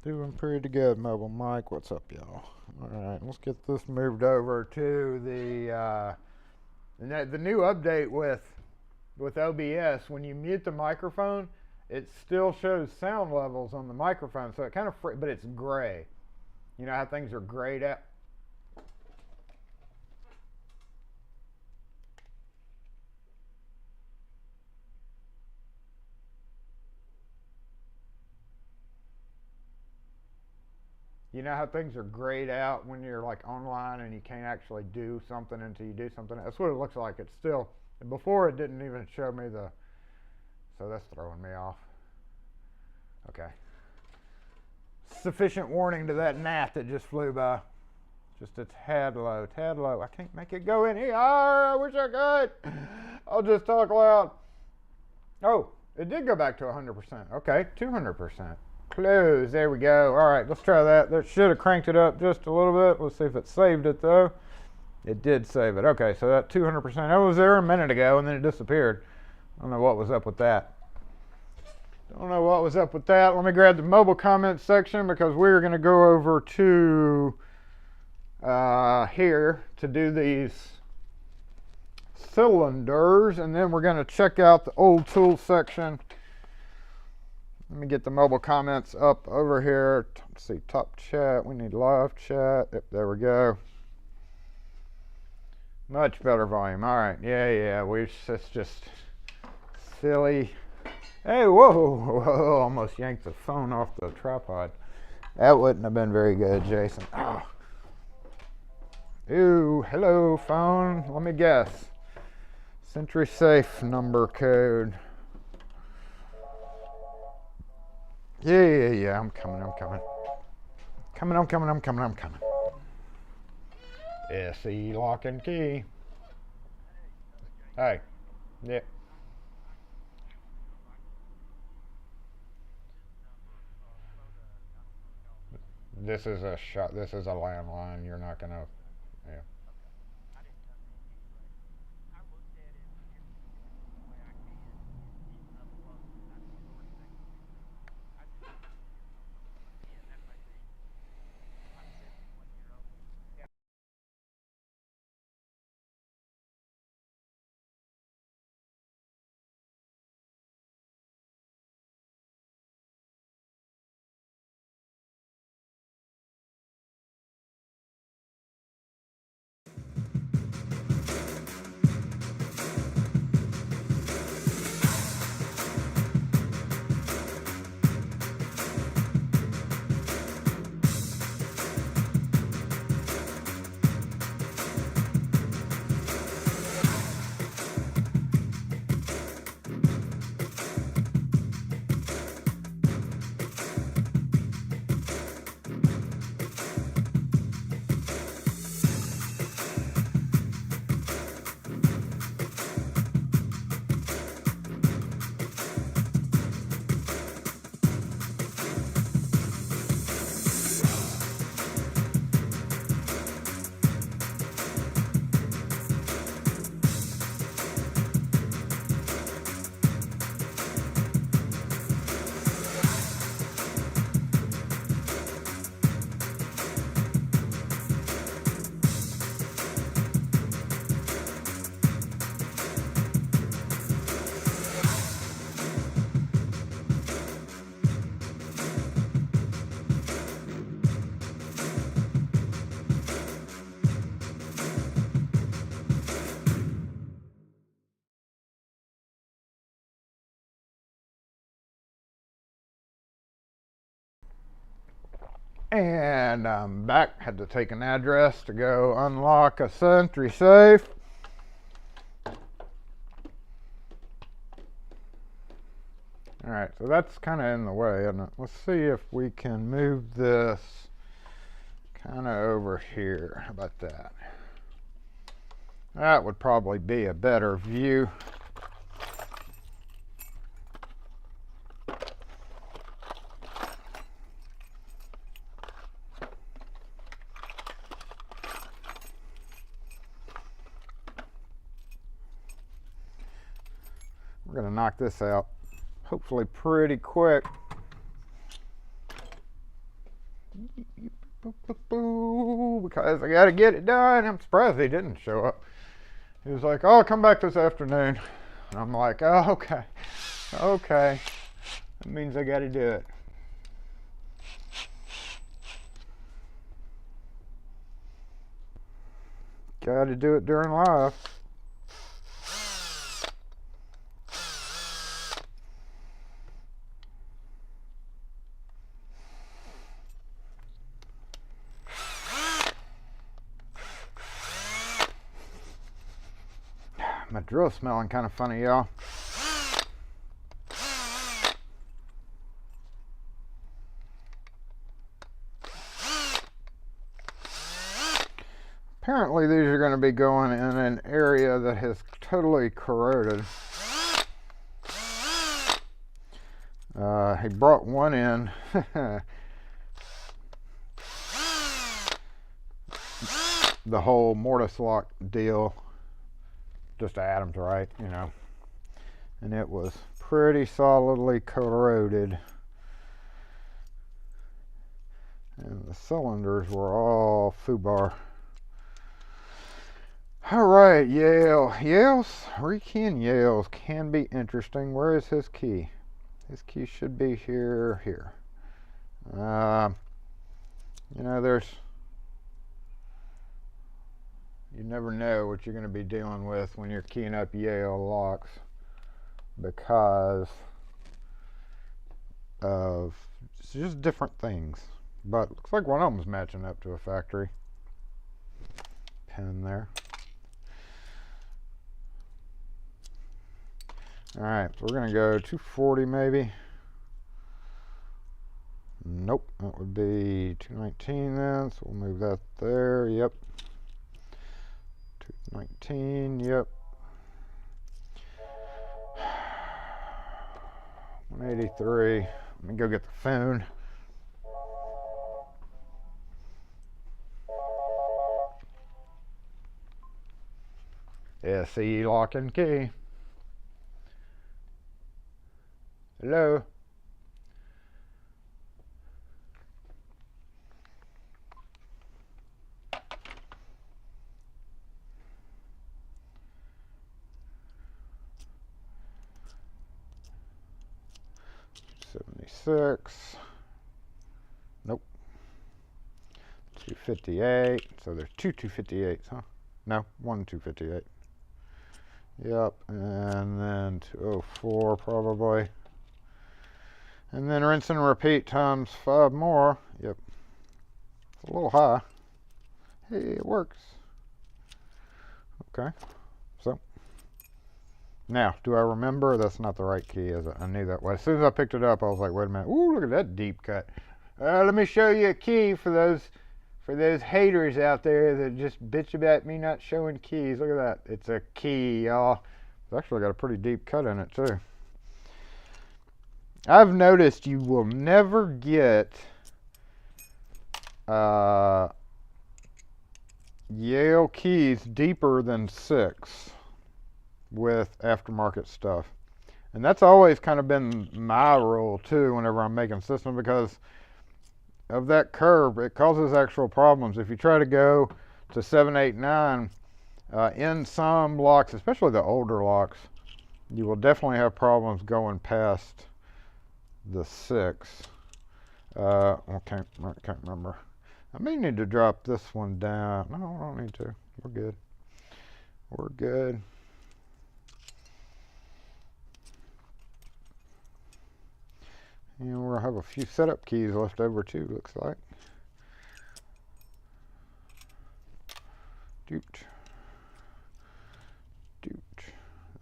doing pretty good, mobile mic. What's up, y'all? All right, let's get this moved over to the new update with OBS. When you mute the microphone, it still shows sound levels on the microphone, so it kind of but it's gray. You know how things are grayed out. You know how things are grayed out when you're like online and you can't actually do something until you do something? That's what it looks like. It's still, before it didn't even show me the, so that's throwing me off. Okay. Sufficient warning to that gnat that just flew by. Just a tad low, tad low. I can't make it go in here. I wish I could. I'll just talk loud. Oh, it did go back to 100%. Okay, 200%. Close. There we go. All right, let's try that. That should have cranked it up just a little bit. Let's see if it saved it, though. It did save it. Okay, so that 200%, that was there a minute ago, and then it disappeared. I don't know what was up with that. Don't know what was up with that. Let me grab the mobile comments section because we're going to go over to here to do these cylinders, and then we're going to check out the old tool section. Let me get the mobile comments up over here. Let's see, top chat. We need live chat. Yep, there we go. Much better volume. All right. Yeah. It's just silly. Hey, whoa. Almost yanked the phone off the tripod. That wouldn't have been very good, Jason. Oh. Ooh, hello, phone. Let me guess. Century Safe number code. Yeah. I'm coming. Coming. SE lock and key. Hey. Yeah. This is a shot. This is a landline. You're not gonna. Yeah. And I'm back. Had to take an address to go unlock a Sentry safe. Alright, so that's kind of in the way, isn't it? Let's see if we can move this kind of over here. How about that? That would probably be a better view. We're going to knock this out, hopefully pretty quick. Because I got to get it done. I'm surprised he didn't show up. He was like, oh, I'll come back this afternoon. And I'm like, oh, okay. Okay. That means I got to do it. Got to do it during live. My drill's smelling kind of funny, y'all. Apparently these are going to be going in an area that has totally corroded. He brought one in. The whole mortise lock deal. Just Adam's right, you know. And it was pretty solidly corroded. And the cylinders were all foobar. Alright, Yale. Rekeying Yales can be interesting. Where is his key? His key should be here. You know, you never know what you're going to be dealing with when you're keying up Yale locks because of just different things. But looks like one of them's matching up to a factory pin there. Alright, so we're going to go 240 maybe. Nope, that would be 219 then, so we'll move that there. Yep. 219, yep. 183. Let me go get the phone. SE lock and key. Hello. $76. Nope. 258. So there's two 258s, huh? No, one 258. Yep, and then 204 probably. And then rinse and repeat times 5 more. Yep. It's a little high. Hey, it works. Okay. So. Now, do I remember? That's not the right key, is it? I knew that was. As soon as I picked it up, I was like, wait a minute. Ooh, look at that deep cut. Let me show you a key for those haters out there that just bitch about me not showing keys. Look at that. It's a key, y'all. It's actually got a pretty deep cut in it, too. I've noticed you will never get Yale keys deeper than 6 with aftermarket stuff. And that's always kind of been my rule too whenever I'm making systems, because of that curve. It causes actual problems. If you try to go to 7, 8, 9, in some locks, especially the older locks, you will definitely have problems going past the 6. I can't remember. I may need to drop this one down. No, I don't need to. We're good. We're good. And we'll have a few setup keys left over too, looks like. Doot. Doot.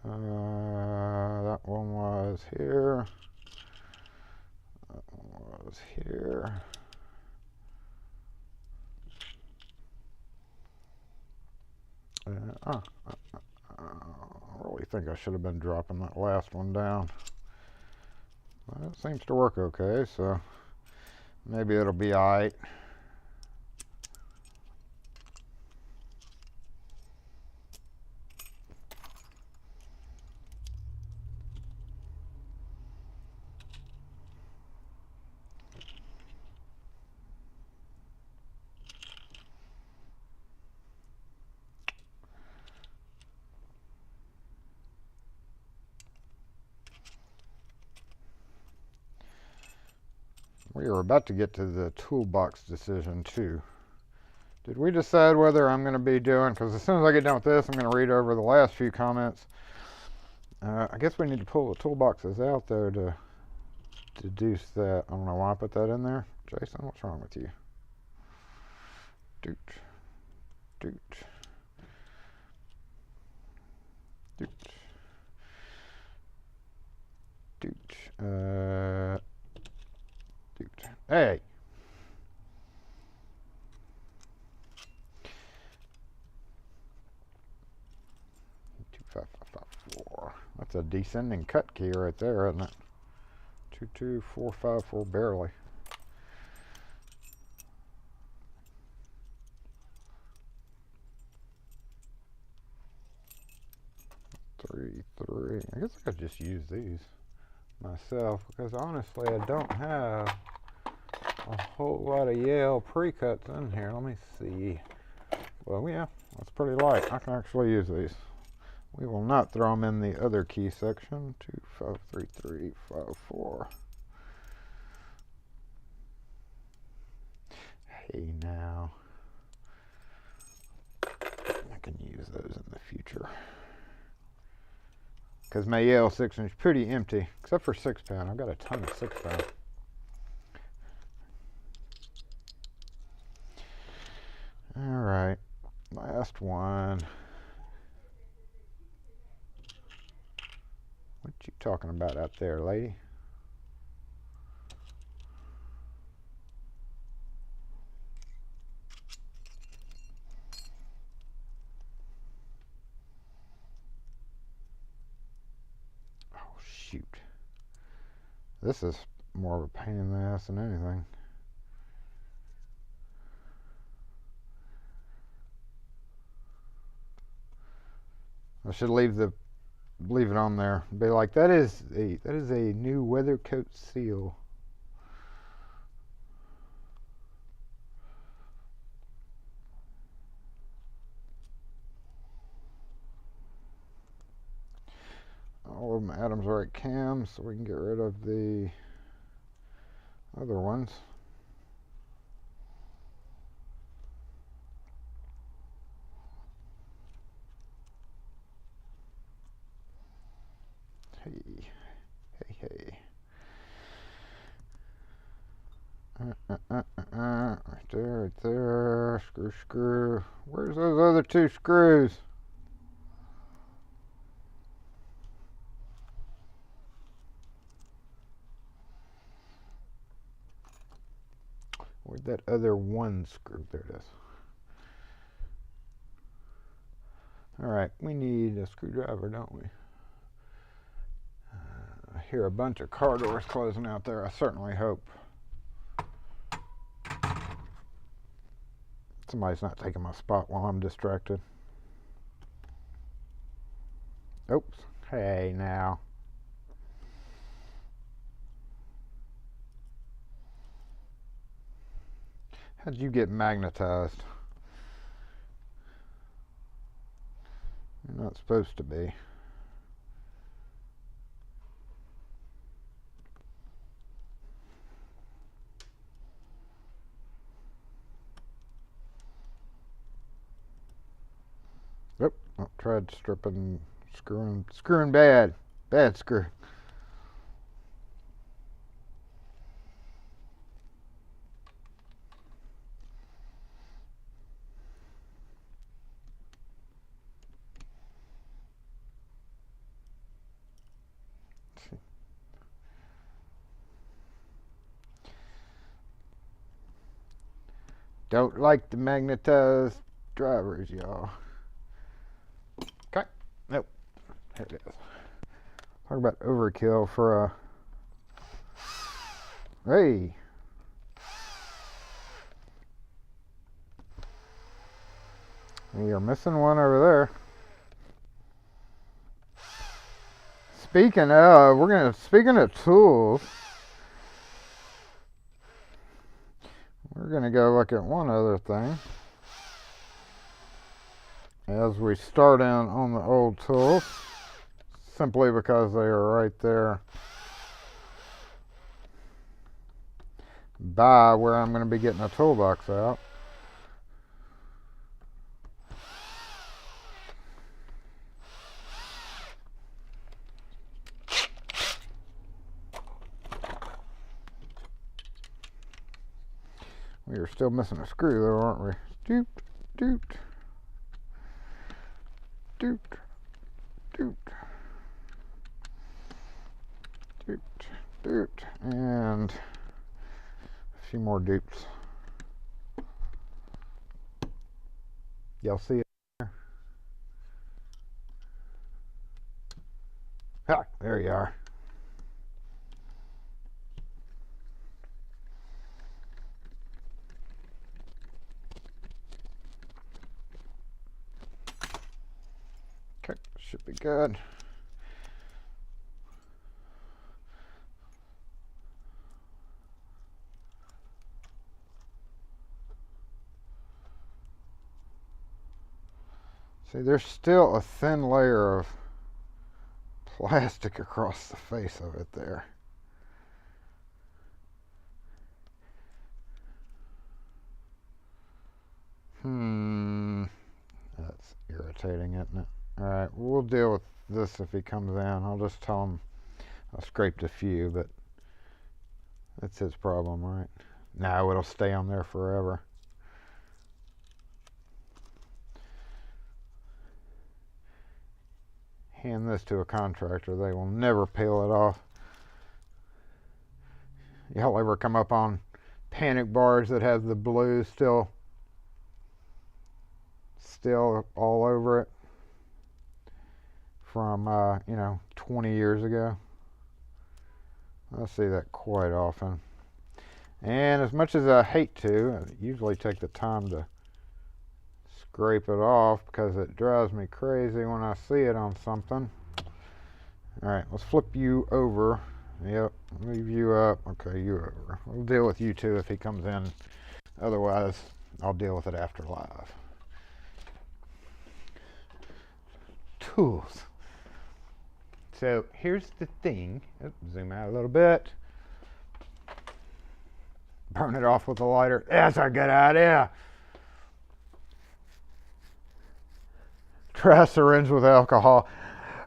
That one was here. That one was here. I really think I should have been dropping that last one down. Well, it seems to work okay, so maybe it'll be alright. We are about to get to the toolbox decision too. Did we decide whether I'm going to be doing, because as soon as I get done with this, I'm going to read over the last few comments. I guess we need to pull the toolboxes out though to deduce that. I don't know why I put that in there. Jason, what's wrong with you? Doot. Doot. Doot. Doot. Doot. Hey! 25554. That's a descending cut key right there, isn't it? 22454 barely. 3. I guess I could just use these myself because honestly I don't have a whole lot of Yale pre-cuts in here. Let me see. Well, yeah, that's pretty light. I can actually use these. We will not throw them in the other key section. 253354. Hey now. I can use those in the future. Because my Yale 6-inch is pretty empty, except for 6-pound. I've got a ton of 6-pound. All right, last one. What you talking about out there, lady? Shoot. This is more of a pain in the ass than anything. I should leave it on there. Be like, that is a new weather coat seal. All of them Adams are at cams, so we can get rid of the other ones. Hey. Right there. Screw. Where's those other 2 screws? Where'd that other 1 screw? There it is. All right, we need a screwdriver, don't we? I hear a bunch of car doors closing out there. I certainly hope somebody's not taking my spot while I'm distracted. Oops. Hey, now. How'd you get magnetized? You're not supposed to be. Yep, I tried stripping, screwing bad screw. Don't like the magnetized drivers, y'all. Okay. Nope. There it is. Talk about overkill for a... Hey. You're missing one over there. Speaking of tools, we're gonna go look at one other thing as we start in on the old tools, simply because they are right there by where I'm going to be getting a toolbox out. We are still missing a screw though, aren't we? Doot, doot, doot, doot, doot, doot, and a few more dupes. Y'all see it there? Ah, there you are. Okay, should be good. See, there's still a thin layer of plastic across the face of it there. That's irritating, isn't it? Alright, we'll deal with this if he comes in. I'll just tell him I scraped a few, but that's his problem, right? No, it'll stay on there forever. Hand this to a contractor, they will never peel it off. Y'all ever come up on panic bars that have the blue still all over it from 20 years ago? I see that quite often. And as much as I hate to, I usually take the time to scrape it off because it drives me crazy when I see it on something. Alright, let's flip you over. Yep, leave you up. Okay, you over. We'll deal with you too if he comes in. Otherwise, I'll deal with it after live. Tools. So here's the thing. Zoom out a little bit. Burn it off with a lighter. That's a good idea. Try syringe with alcohol.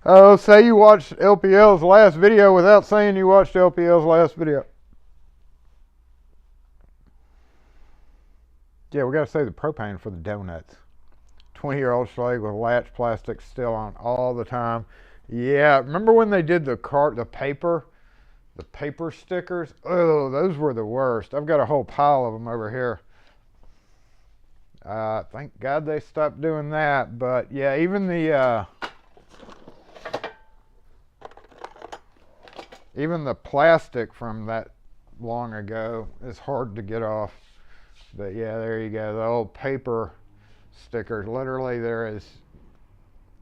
Oh, say you watched LPL's last video without saying you watched LPL's last video. Yeah, we got to save the propane for the donuts. 20-year-old Schlage with latch plastic still on all the time. Yeah, remember when they did the paper stickers? Oh, those were the worst. I've got a whole pile of them over here. Thank God they stopped doing that. But yeah, even the plastic from that long ago is hard to get off. But yeah, there you go. The old paper stickers. Literally, there is.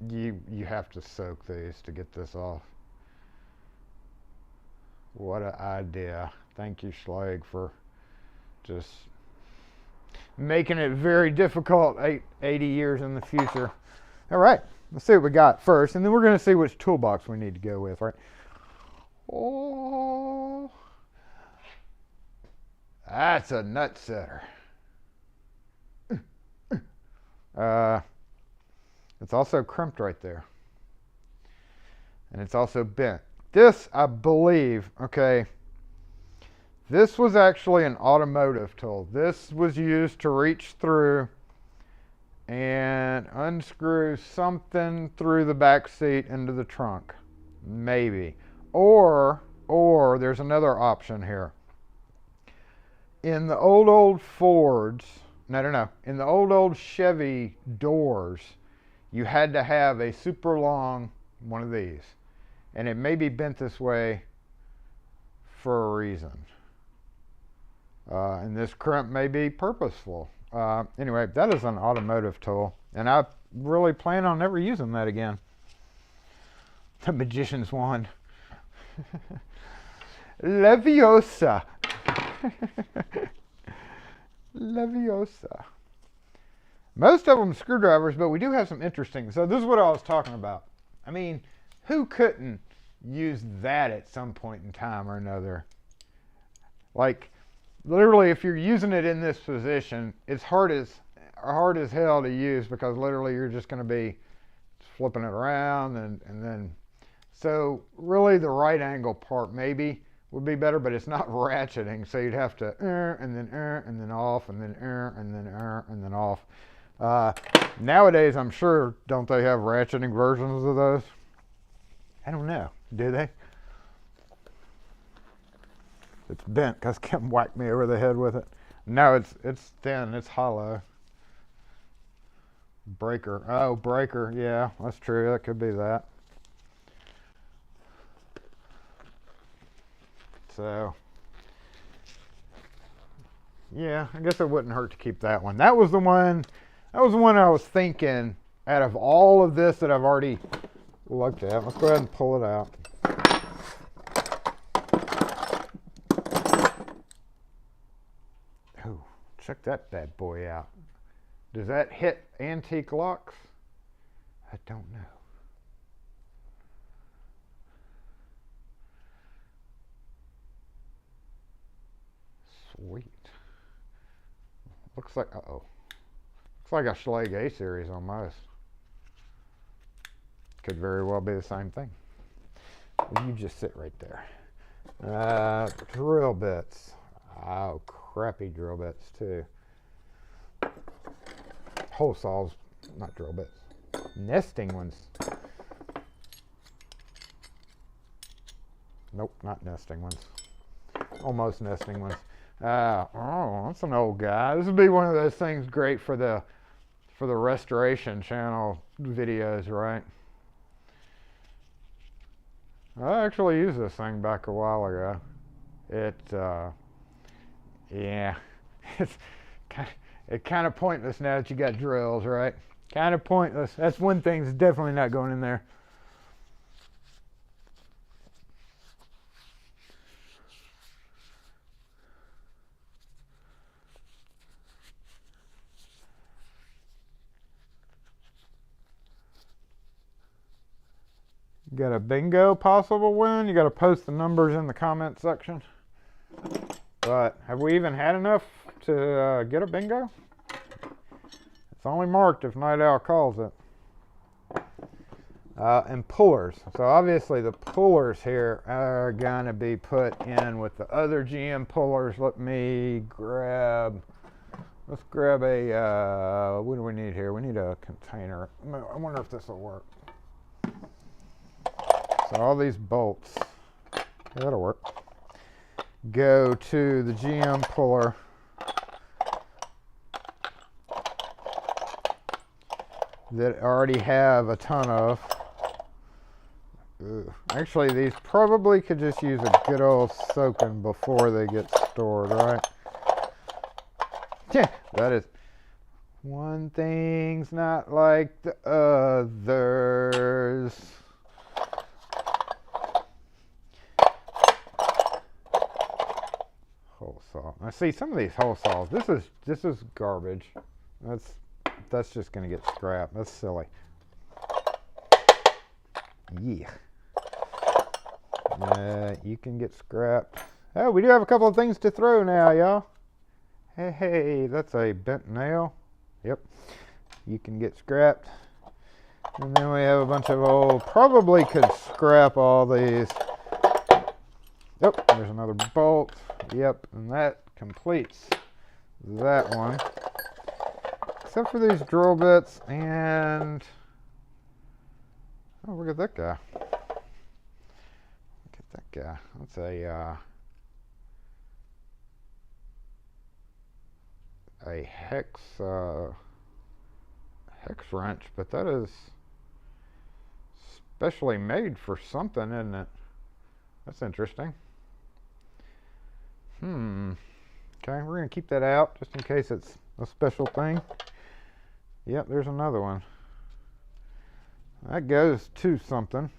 You have to soak these to get this off. What an idea. Thank you, Schlage, for just making it very difficult 80 years in the future. All right, let's see what we got first, and then we're going to see which toolbox we need to go with, right? Oh, that's a nut setter. It's also crimped right there. And it's also bent. This, I believe, okay, this was actually an automotive tool. This was used to reach through and unscrew something through the back seat into the trunk. Maybe. Or there's another option here. In the old Fords, No. In the old Chevy doors, you had to have a super long one of these. And it may be bent this way for a reason. And this crimp may be purposeful. Anyway, that is an automotive tool. And I really plan on never using that again. The magician's wand. Leviosa. Leviosa. Most of them screwdrivers, but we do have some interesting. So this is what I was talking about. I mean, who couldn't use that at some point in time or another? Like, literally, if you're using it in this position, it's hard as hell to use, because literally you're just going to be flipping it around and then. So really, the right angle part maybe would be better, but it's not ratcheting, so you'd have to and then off, and then and then off. Nowadays, I'm sure, don't they have ratcheting versions of those? I don't know. Do they? It's bent because Kim whacked me over the head with it. No, it's thin. It's hollow. Breaker. Oh, breaker. Yeah, that's true. That could be that. So, yeah, I guess it wouldn't hurt to keep that one. That was the one I was thinking, out of all of this that I've already looked at. Let's go ahead and pull it out. Oh, check that bad boy out. Does that hit antique locks? I don't know. Sweet. Looks like, looks like a Schlage A series almost. Could very well be the same thing. You just sit right there. Drill bits. Oh, crappy drill bits too. Hole saws, not drill bits. Nesting ones. Nope, not nesting ones. Almost nesting ones. Oh, that's an old guy. This would be one of those things great for the restoration channel videos, right? I actually used this thing back a while ago. Yeah, it's kind of pointless now that you got drills, right? Kind of pointless. That's one thing that's definitely not going in there. Got a bingo possible win. You got to post the numbers in the comment section. But have we even had enough to get a bingo? It's only marked if Night Owl calls it. And pullers. So obviously the pullers here are going to be put in with the other GM pullers. Let's grab a, what do we need here? We need a container. I wonder if this will work. So all these bolts, that'll work, go to the GM puller. That I already have a ton of. Ugh. Actually, these probably could just use a good old soaking before they get stored, right? Yeah, that is. One thing's not like the others. Hole saw. I see some of these hole saws. This is garbage. That's just gonna get scrapped. That's silly. Yeah. You can get scrapped. Oh, we do have a couple of things to throw now, y'all. Hey, that's a bent nail. Yep. You can get scrapped. And then we have a bunch of old, probably could scrap all these. Yep, there's another bolt. Yep, and that completes that one. Except for these drill bits and... Oh, look at that guy. Look at that guy. That's a... a hex wrench, but that is specially made for something, isn't it? That's interesting. Okay, we're gonna keep that out just in case it's a special thing. Yep, there's another one. That goes to something.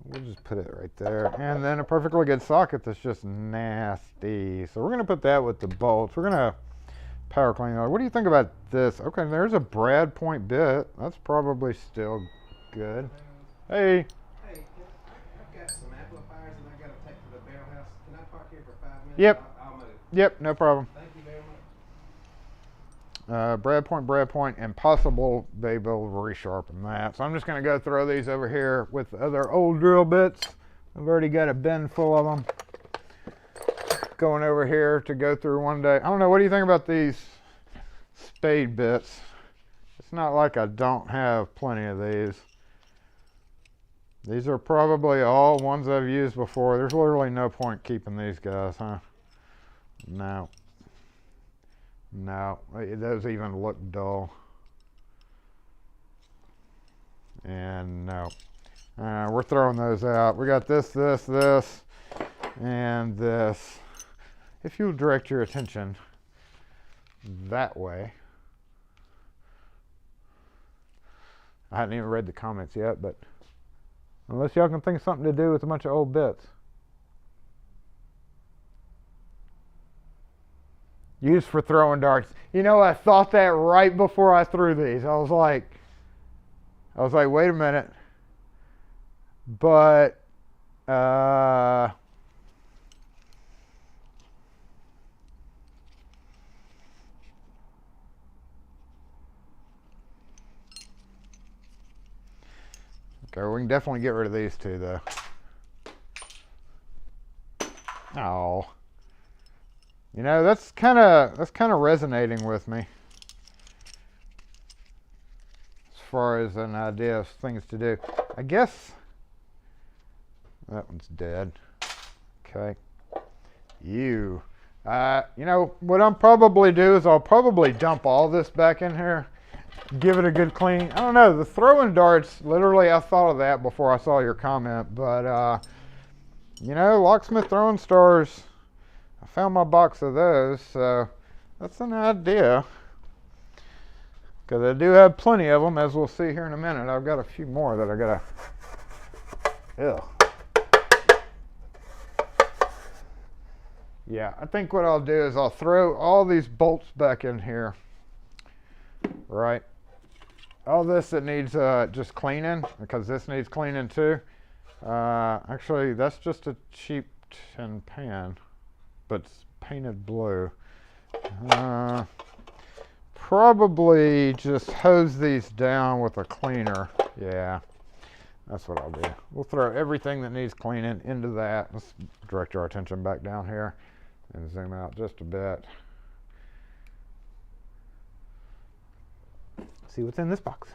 We'll just put it right there. And then a perfectly good socket that's just nasty. So we're going to put that with the bolts. We're going to power clean it. What do you think about this? Okay, there's a brad point bit. That's probably still good. Hey. Hey, I've got some amplifiers and I got to take to the bell house. Can I park here for 5 minutes? Yep. I'll move. Yep, no problem. Thank you very much. Brad point, and possible they will resharpen that. So I'm just going to go throw these over here with the other old drill bits. I've already got a bin full of them going over here to go through one day. I don't know, what do you think about these spade bits? It's not like I don't have plenty of these. These are probably all ones I've used before. There's literally no point keeping these guys, huh? No. No, those even look dull. And no. We're throwing those out. We got this, and this. If you'll direct your attention that way. I hadn't even read the comments yet, but unless y'all can think of something to do with a bunch of old bits. Used for throwing darts. You know, I thought that right before I threw these. I was like, wait a minute. But, okay, we can definitely get rid of these two, though. Oh. You know, that's kind of resonating with me as far as an idea of things to do. I guess that one's dead. Okay. You know, what I'll probably do is I'll probably dump all this back in here, give it a good clean. I don't know, the throwing darts, literally I thought of that before I saw your comment, but you know, Locksmith throwing stars, I found my box of those, so that's an idea. Because I do have plenty of them, as we'll see here in a minute. I've got a few more that I gotta. Yeah, I think what I'll do is I'll throw all these bolts back in here. Right. All this that needs just cleaning, because this needs cleaning too. Actually, that's just a cheap tin pan, but it's painted blue. Probably just hose these down with a cleaner. Yeah, that's what I'll do. We'll throw everything that needs cleaning into that. Let's direct our attention back down here and zoom out just a bit. See what's in this box.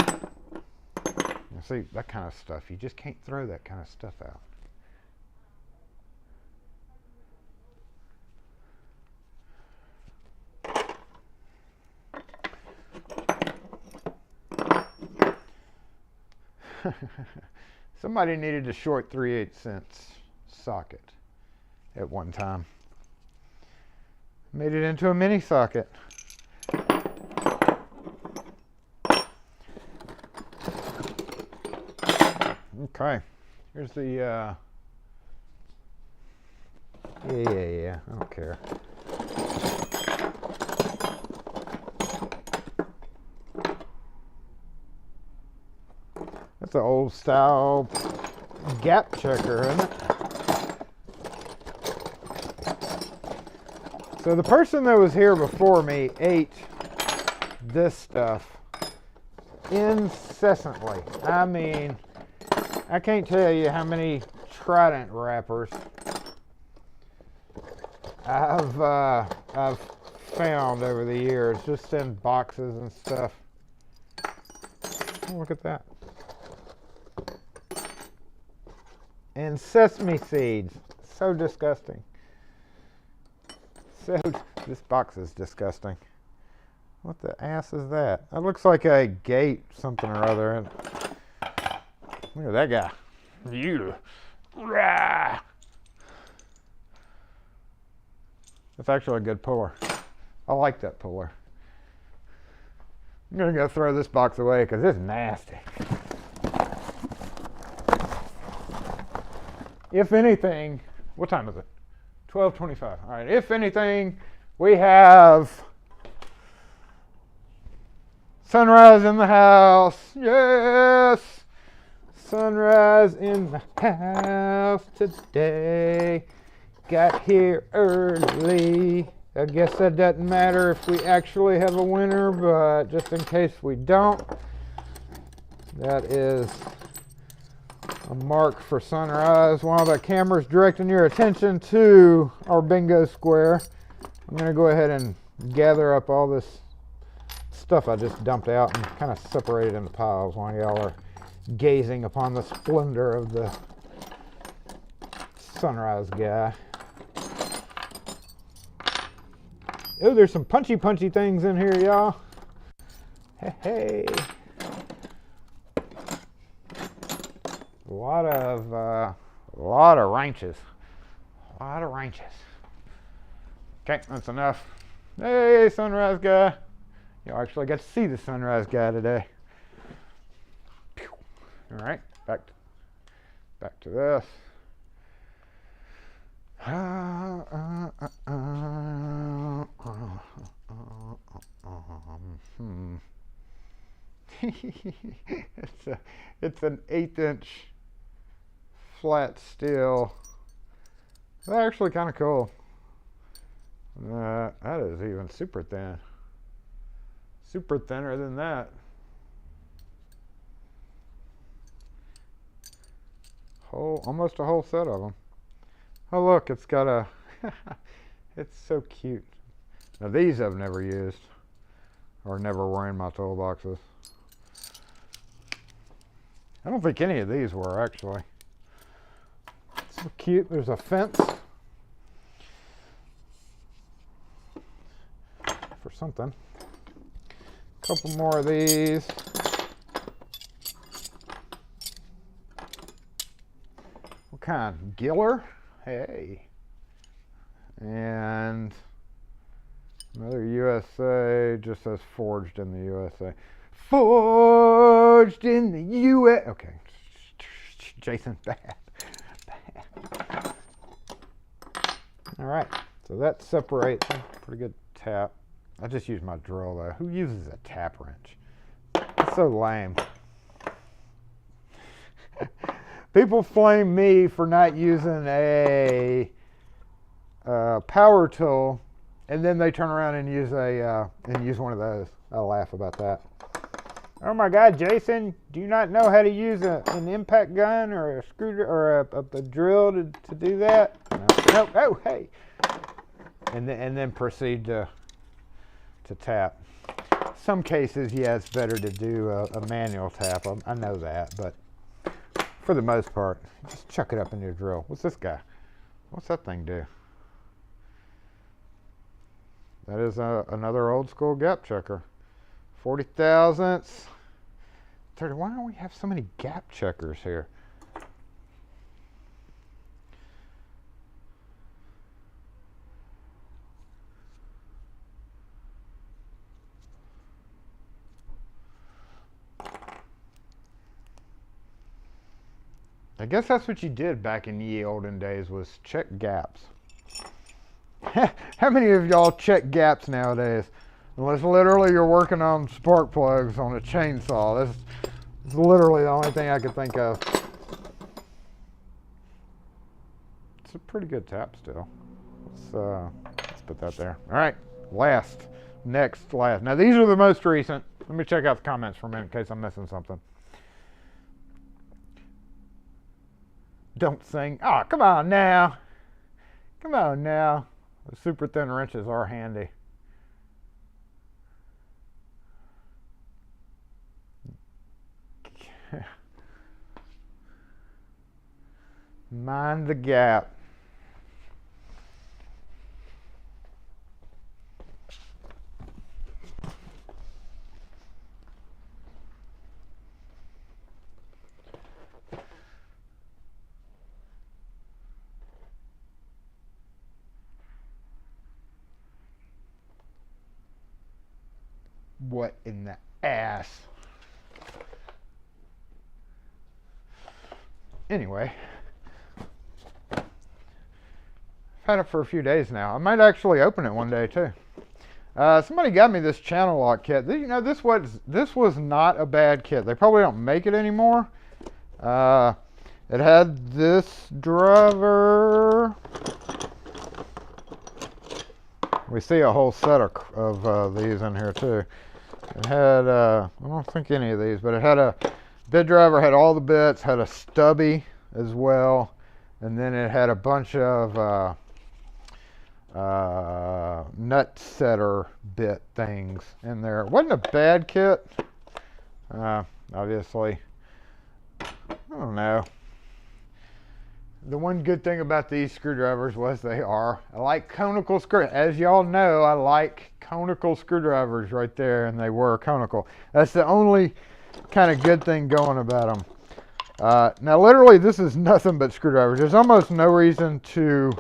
You see, that kind of stuff, you just can't throw that kind of stuff out. Somebody needed a short 3/8" socket at one time. Made it into a mini socket. Okay, here's the yeah, I don't care. That's an old style gap checker, isn't it? So the person that was here before me ate this stuff incessantly. I mean, I can't tell you how many Trident wrappers I've found over the years, just in boxes and stuff. Oh, look at that. And sesame seeds. So disgusting. So, this box is disgusting. What the ass is that? That looks like a gate, something or other. Look at that guy. You. Rah! That's actually a good puller. I like that puller. I'm going to go throw this box away because it's nasty. If anything, what time is it? 12:25. All right, if anything, we have sunrise in the house. Yes! Sunrise in the house today. Got here early. I guess that doesn't matter if we actually have a winner, but just in case we don't, that is a mark for sunrise. While the camera's directing your attention to our bingo square, I'm going to go ahead and gather up all this stuff I just dumped out and kind of separate it into piles while y'all are gazing upon the splendor of the sunrise guy. Oh, there's some punchy things in here, y'all. Hey. A lot of wrenches. Okay, that's enough. Hey, sunrise guy. You actually got to see the sunrise guy today. All right, back to this. It's an 1/8" flat steel. That's actually kind of cool. That is even super thin. Super thinner than that. Almost a whole set of them. Oh look, it's got a, it's so cute. Now these I've never used, or never were in my toolboxes. I don't think any of these were actually. So cute, there's a fence. For something. A couple more of these. What kind? Giller? Hey. And another USA, just says forged in the USA. Forged in the USA. Okay. Jason, bad. All right. So that separates. Pretty good tap. I just use my drill though. Who uses a tap wrench? It's so lame. People flame me for not using a power tool, and then they turn around and use one of those. I laugh about that. Oh my God, Jason, do you not know how to use an impact gun or a screwdriver or a drill to do that? No. Oh, hey. And then proceed to tap. Some cases, yeah, it's better to do a manual tap. I know that, but for the most part, just chuck it up in your drill. What's this guy? What's that thing do? That is another old school gap checker. 40 thousandths. 30. Why don't we have so many gap checkers here? I guess that's what you did back in the olden days, was check gaps. How many of y'all check gaps nowadays? Unless literally you're working on spark plugs on a chainsaw. That's literally the only thing I could think of. It's a pretty good tap still. Let's put that there. All right, last. Now these are the most recent. Let me check out the comments for a minute in case I'm missing something. Don't sing. Oh, come on now. The super thin wrenches are handy. Mind the gap. What in the ass? Anyway, I've had it for a few days now. I might actually open it one day too. Somebody got me this channel lock kit. You know, this was not a bad kit. They probably don't make it anymore. It had this driver. We see a whole set of these in here too. It had, I don't think any of these, but it had a bit driver, had all the bits, had a stubby as well, and then it had a bunch of nut setter bit things in there. It wasn't a bad kit, obviously. I don't know. The one good thing about these screwdrivers was I like conical screw. As y'all know, I like conical screwdrivers right there, and they were conical. That's the only kind of good thing going about them. Now, literally, this is nothing but screwdrivers. There's almost no reason to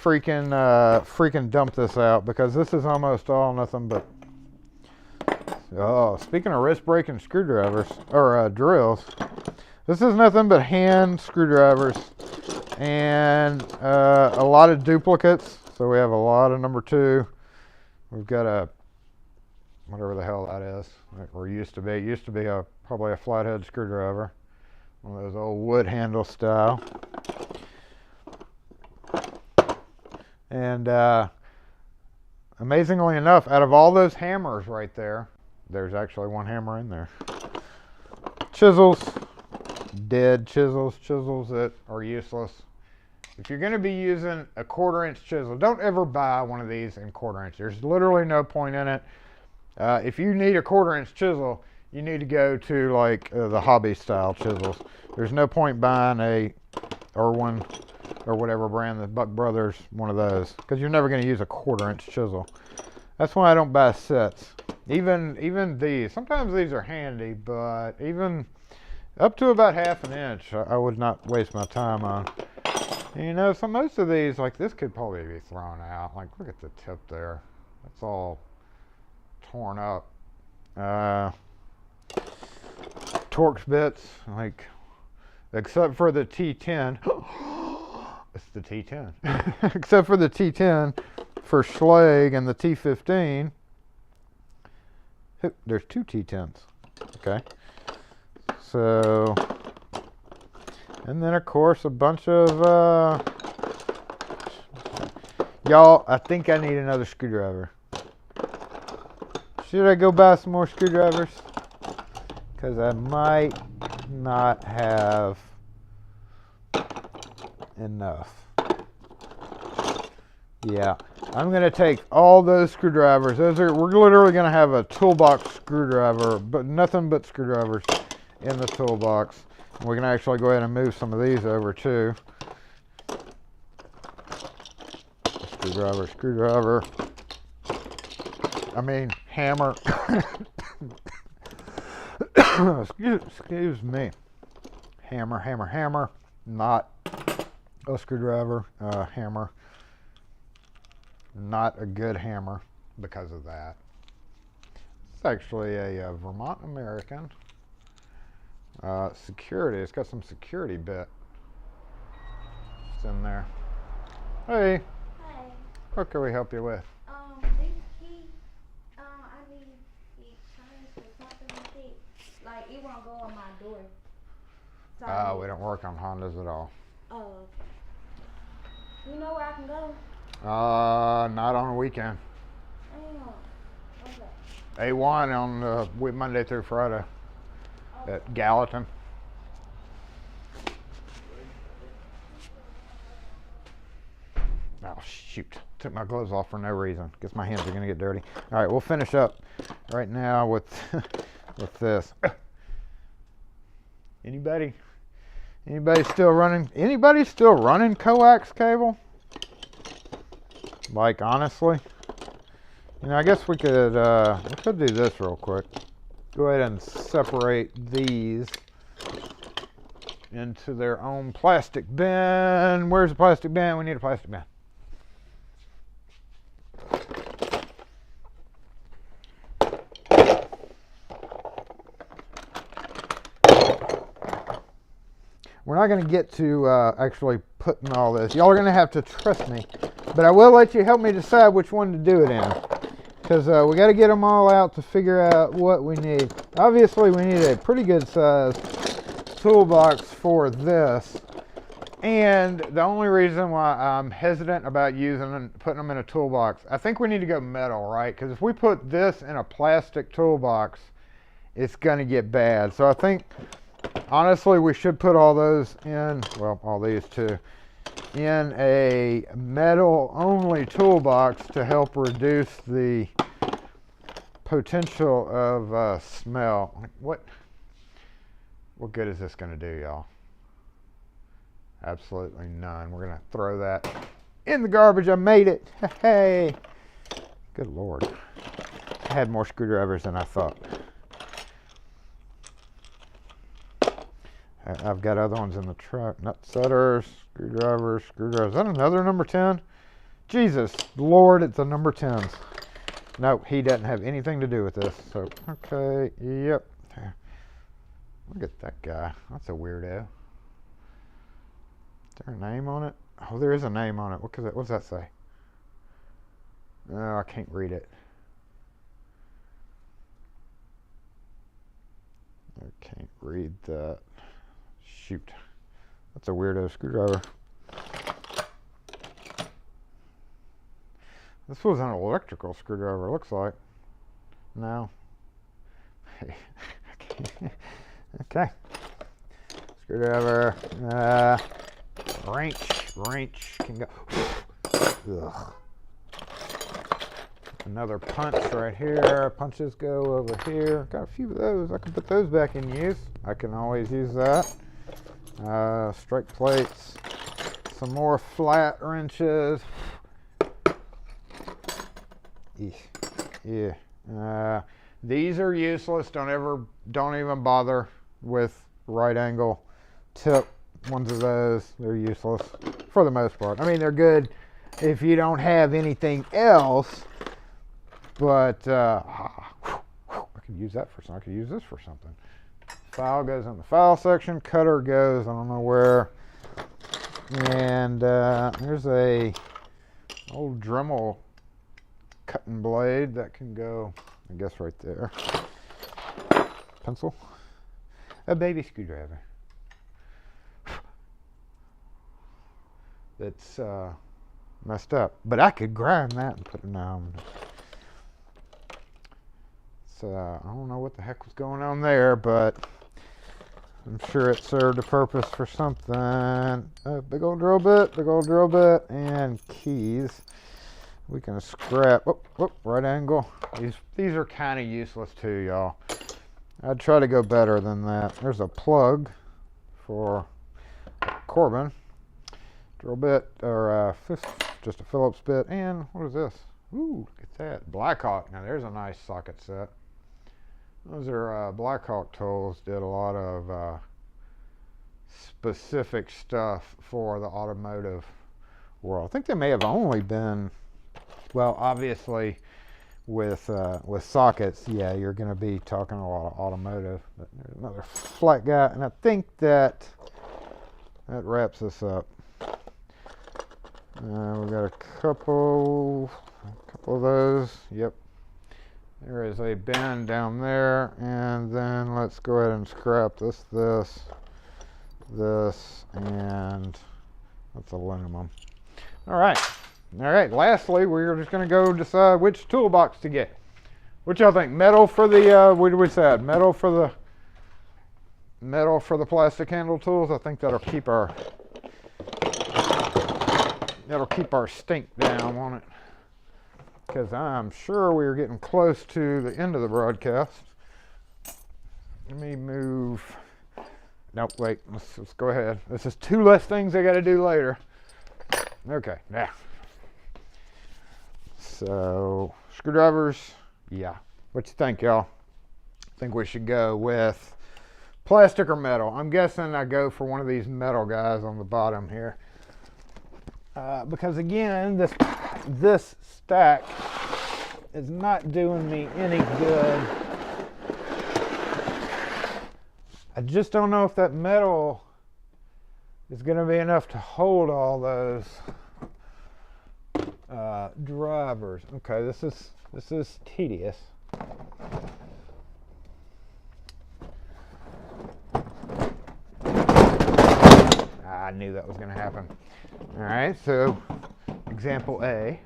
freaking dump this out, because this is almost all nothing but. Oh, speaking of wrist-breaking screwdrivers or drills, this is nothing but hand screwdrivers and a lot of duplicates. So we have a lot of number 2. We've got a whatever the hell that is, or used to be. It used to be probably a flathead screwdriver, one of those old wood handle style. And amazingly enough, out of all those hammers right there, there's actually one hammer in there. Chisels, dead chisels that are useless. If you're going to be using a 1/4 inch chisel, don't ever buy one of these in 1/4 inch. There's literally no point in it. If you need a 1/4 inch chisel, you need to go to like the hobby style chisels. There's no point buying a Irwin or whatever brand, the Buck Brothers, one of those, because you're never going to use a 1/4 inch chisel. That's why I don't buy sets. Even these, sometimes these are handy, but even up to about 1/2 inch, I would not waste my time on. And you know, so most of these, like this, could probably be thrown out. Like, look at the tip there. That's all torn up. Torx bits, like, except for the T10. It's the T10. Except for the T10 for Schlage and the T15. There's 2 T10s. Okay. So, and then of course a bunch of, y'all, I think I need another screwdriver. Should I go buy some more screwdrivers? Because I might not have enough. Yeah, I'm going to take all those screwdrivers. We're literally going to have a toolbox screwdriver, but nothing but screwdrivers in the toolbox. We can actually go ahead and move some of these over too. Screwdriver. I mean, hammer. Excuse me. Hammer. Not a screwdriver. Hammer. Not a good hammer because of that. It's actually a Vermont American. Security. It's got some security bit. It's in there. Hey. Hi. What can we help you with? This key, I need it changed or something like that. Like, it won't go on my door. So We don't work on Hondas at all. Oh. You know where I can go? Not on a weekend. Damn. Okay. A1 on Monday through Friday at Gallatin. Oh shoot! Took my gloves off for no reason. Guess my hands are gonna get dirty. All right, we'll finish up right now with with this. Anybody still running? Anybody still running coax cable? Like, honestly, you know, I guess we could do this real quick. Go ahead and separate these into their own plastic bin. Where's the plastic bin? We need a plastic bin. we're not going to get to actually putting all this. Y'all are going to have to trust me. But I will let you help me decide which one to do it in. Because we got to get them all out to figure out what we need. Obviously, we need a pretty good size toolbox for this. And the only reason why I'm hesitant about putting them in a toolbox, I think we need to go metal, right? Because if we put this in a plastic toolbox, it's going to get bad. So I think, honestly, we should put all those in, well, all these too, in a metal-only toolbox to help reduce the potential of smell. What good is this going to do, y'all? Absolutely none. We're going to throw that in the garbage. I made it. Hey. Good Lord. I had more screwdrivers than I thought. I've got other ones in the truck. Nut setters, screwdrivers. Is that another number 10? Jesus Lord, it's a number 10s. Nope, he doesn't have anything to do with this. So, okay, yep. Look at that guy. That's a weirdo. Is there a name on it? Oh, there is a name on it. What does that say? No, I can't read it. I can't read that. Shoot. That's a weirdo screwdriver. This was an electrical screwdriver, it looks like. No. Okay. Screwdriver. Wrench can go. Ugh. Another punch right here. Punches go over here. Got a few of those. I can put those back in use. I can always use that. Strike plates. Some more flat wrenches. Yeah. These are useless. Don't even bother with right angle tip ones of those. They're useless for the most part. I mean, they're good if you don't have anything else, but I could use that for something. I could use this for something. File goes in the file section. Cutter goes, I don't know where. And there's a old Dremel cutting blade that can go, I guess, right there. Pencil. A baby screwdriver. That's messed up. But I could grind that and put it down. So I don't know what the heck was going on there, but I'm sure it served a purpose for something. Big old drill bit, and keys. We can scrap. Right angle. These are kind of useless too, y'all. I'd try to go better than that. There's a plug for Corbin. Drill bit, or just a Phillips bit. And what is this? Ooh, look at that. Blackhawk. Now there's a nice socket set. Those are Blackhawk tools. Did a lot of specific stuff for the automotive world. I think they may have only been, well, obviously with sockets, yeah, you're going to be talking a lot of automotive. But there's another flat guy, and I think that wraps us up. We've got a couple of those. Yep. There is a bin down there, and then let's go ahead and scrap this, and that's aluminum. All right. Lastly, we're just going to go decide which toolbox to get. What y'all think? Metal for the what did we say? Metal for the plastic handle tools. I think that'll keep our stink down, won't it? Because I'm sure we're getting close to the end of the broadcast. Let me move. Nope, wait. Let's go ahead. This is 2 less things I got to do later. Okay, yeah. So, screwdrivers, yeah. What you think, y'all? I think we should go with plastic or metal. I'm guessing I go for one of these metal guys on the bottom here. Because again, this stack is not doing me any good. I just don't know if that metal is going to be enough to hold all those drivers. Okay, this is tedious. I knew that was going to happen. All right, so example A.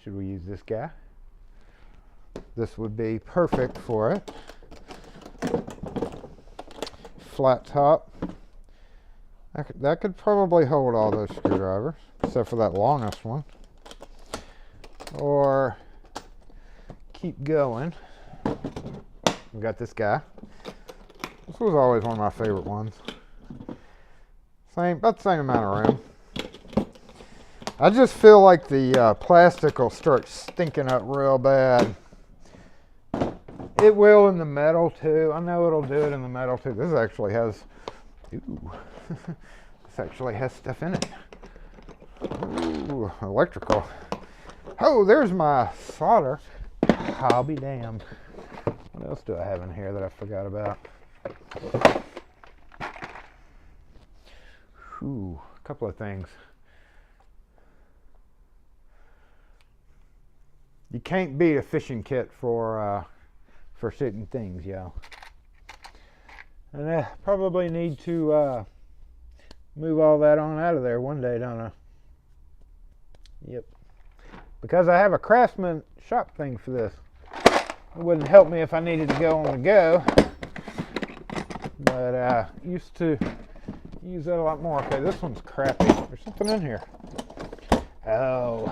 Should we use this guy? This would be perfect for it. Flat top. That could probably hold all those screwdrivers, except for that longest one. Or keep going. We got this guy. This was always one of my favorite ones. About the same amount of room. I just feel like the plastic will start stinking up real bad. It will in the metal too. I know it'll do it in the metal too. This actually has, this actually has stuff in it. Ooh, electrical. Oh, there's my solder. I'll be damned. What else do I have in here that I forgot about? Ooh, a couple of things. You can't beat a fishing kit for certain things, y'all. And I probably need to move all that on out of there one day, don't I? Yep. Because I have a Craftsman shop thing for this. It wouldn't help me if I needed to go on the go. But I used to use that a lot more. Okay, this one's crappy. There's something in here. Oh,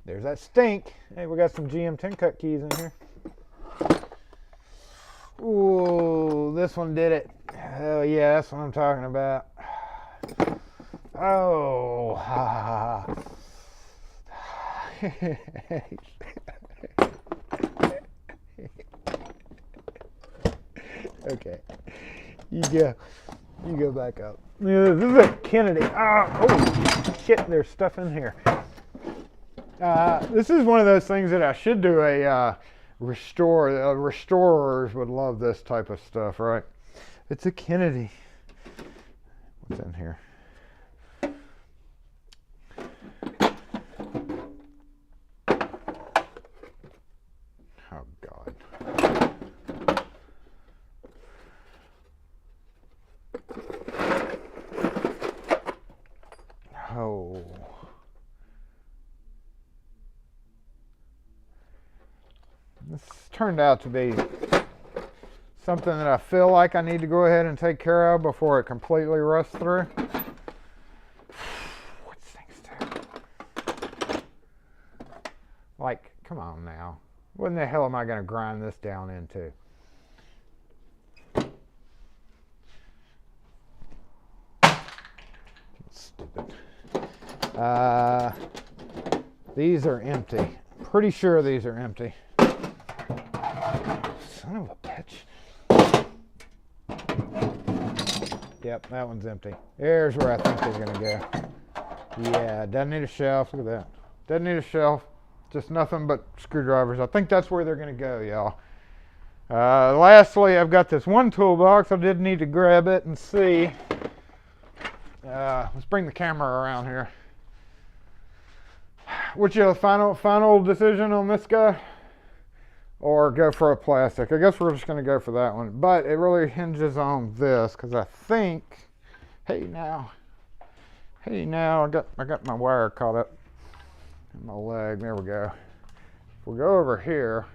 There's that stink. Hey, we got some GM 10 cut keys in here. Ooh, this one did it. Oh yeah, that's what I'm talking about. Oh, okay, you go back up. Yeah, this is a Kennedy. Oh shit, there's stuff in here. This is one of those things that I should do a restore. Restorers would love this type of stuff, right? It's a Kennedy. What's in here? Oh God. Oh. This turned out to be something that I feel like I need to go ahead and take care of before it completely rusts through. What things do? Like, come on now. What in the hell am I going to grind this down into? Stupid. These are empty. Pretty sure these are empty. Son of a bitch. Yep, that one's empty. There's where I think they're going to go. Yeah, doesn't need a shelf. Look at that. Doesn't need a shelf. Just nothing but screwdrivers. I think that's where they're going to go, y'all. Lastly, I've got this one toolbox. I did need to grab it and see. Let's bring the camera around here. What's your final decision on this guy? Or go for a plastic? I guess we're just going to go for that one. But it really hinges on this because I think, hey now, I got my wire caught up in my leg. There we go. If we go over here,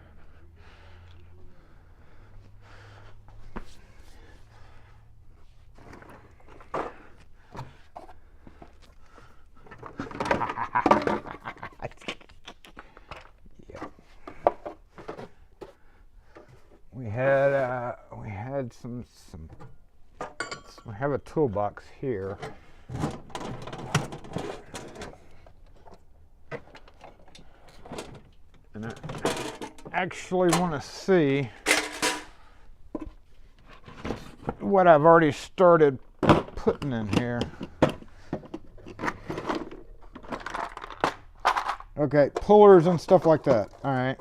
we have a toolbox here. And I actually want to see what I've already started putting in here. Okay, pullers and stuff like that. All right.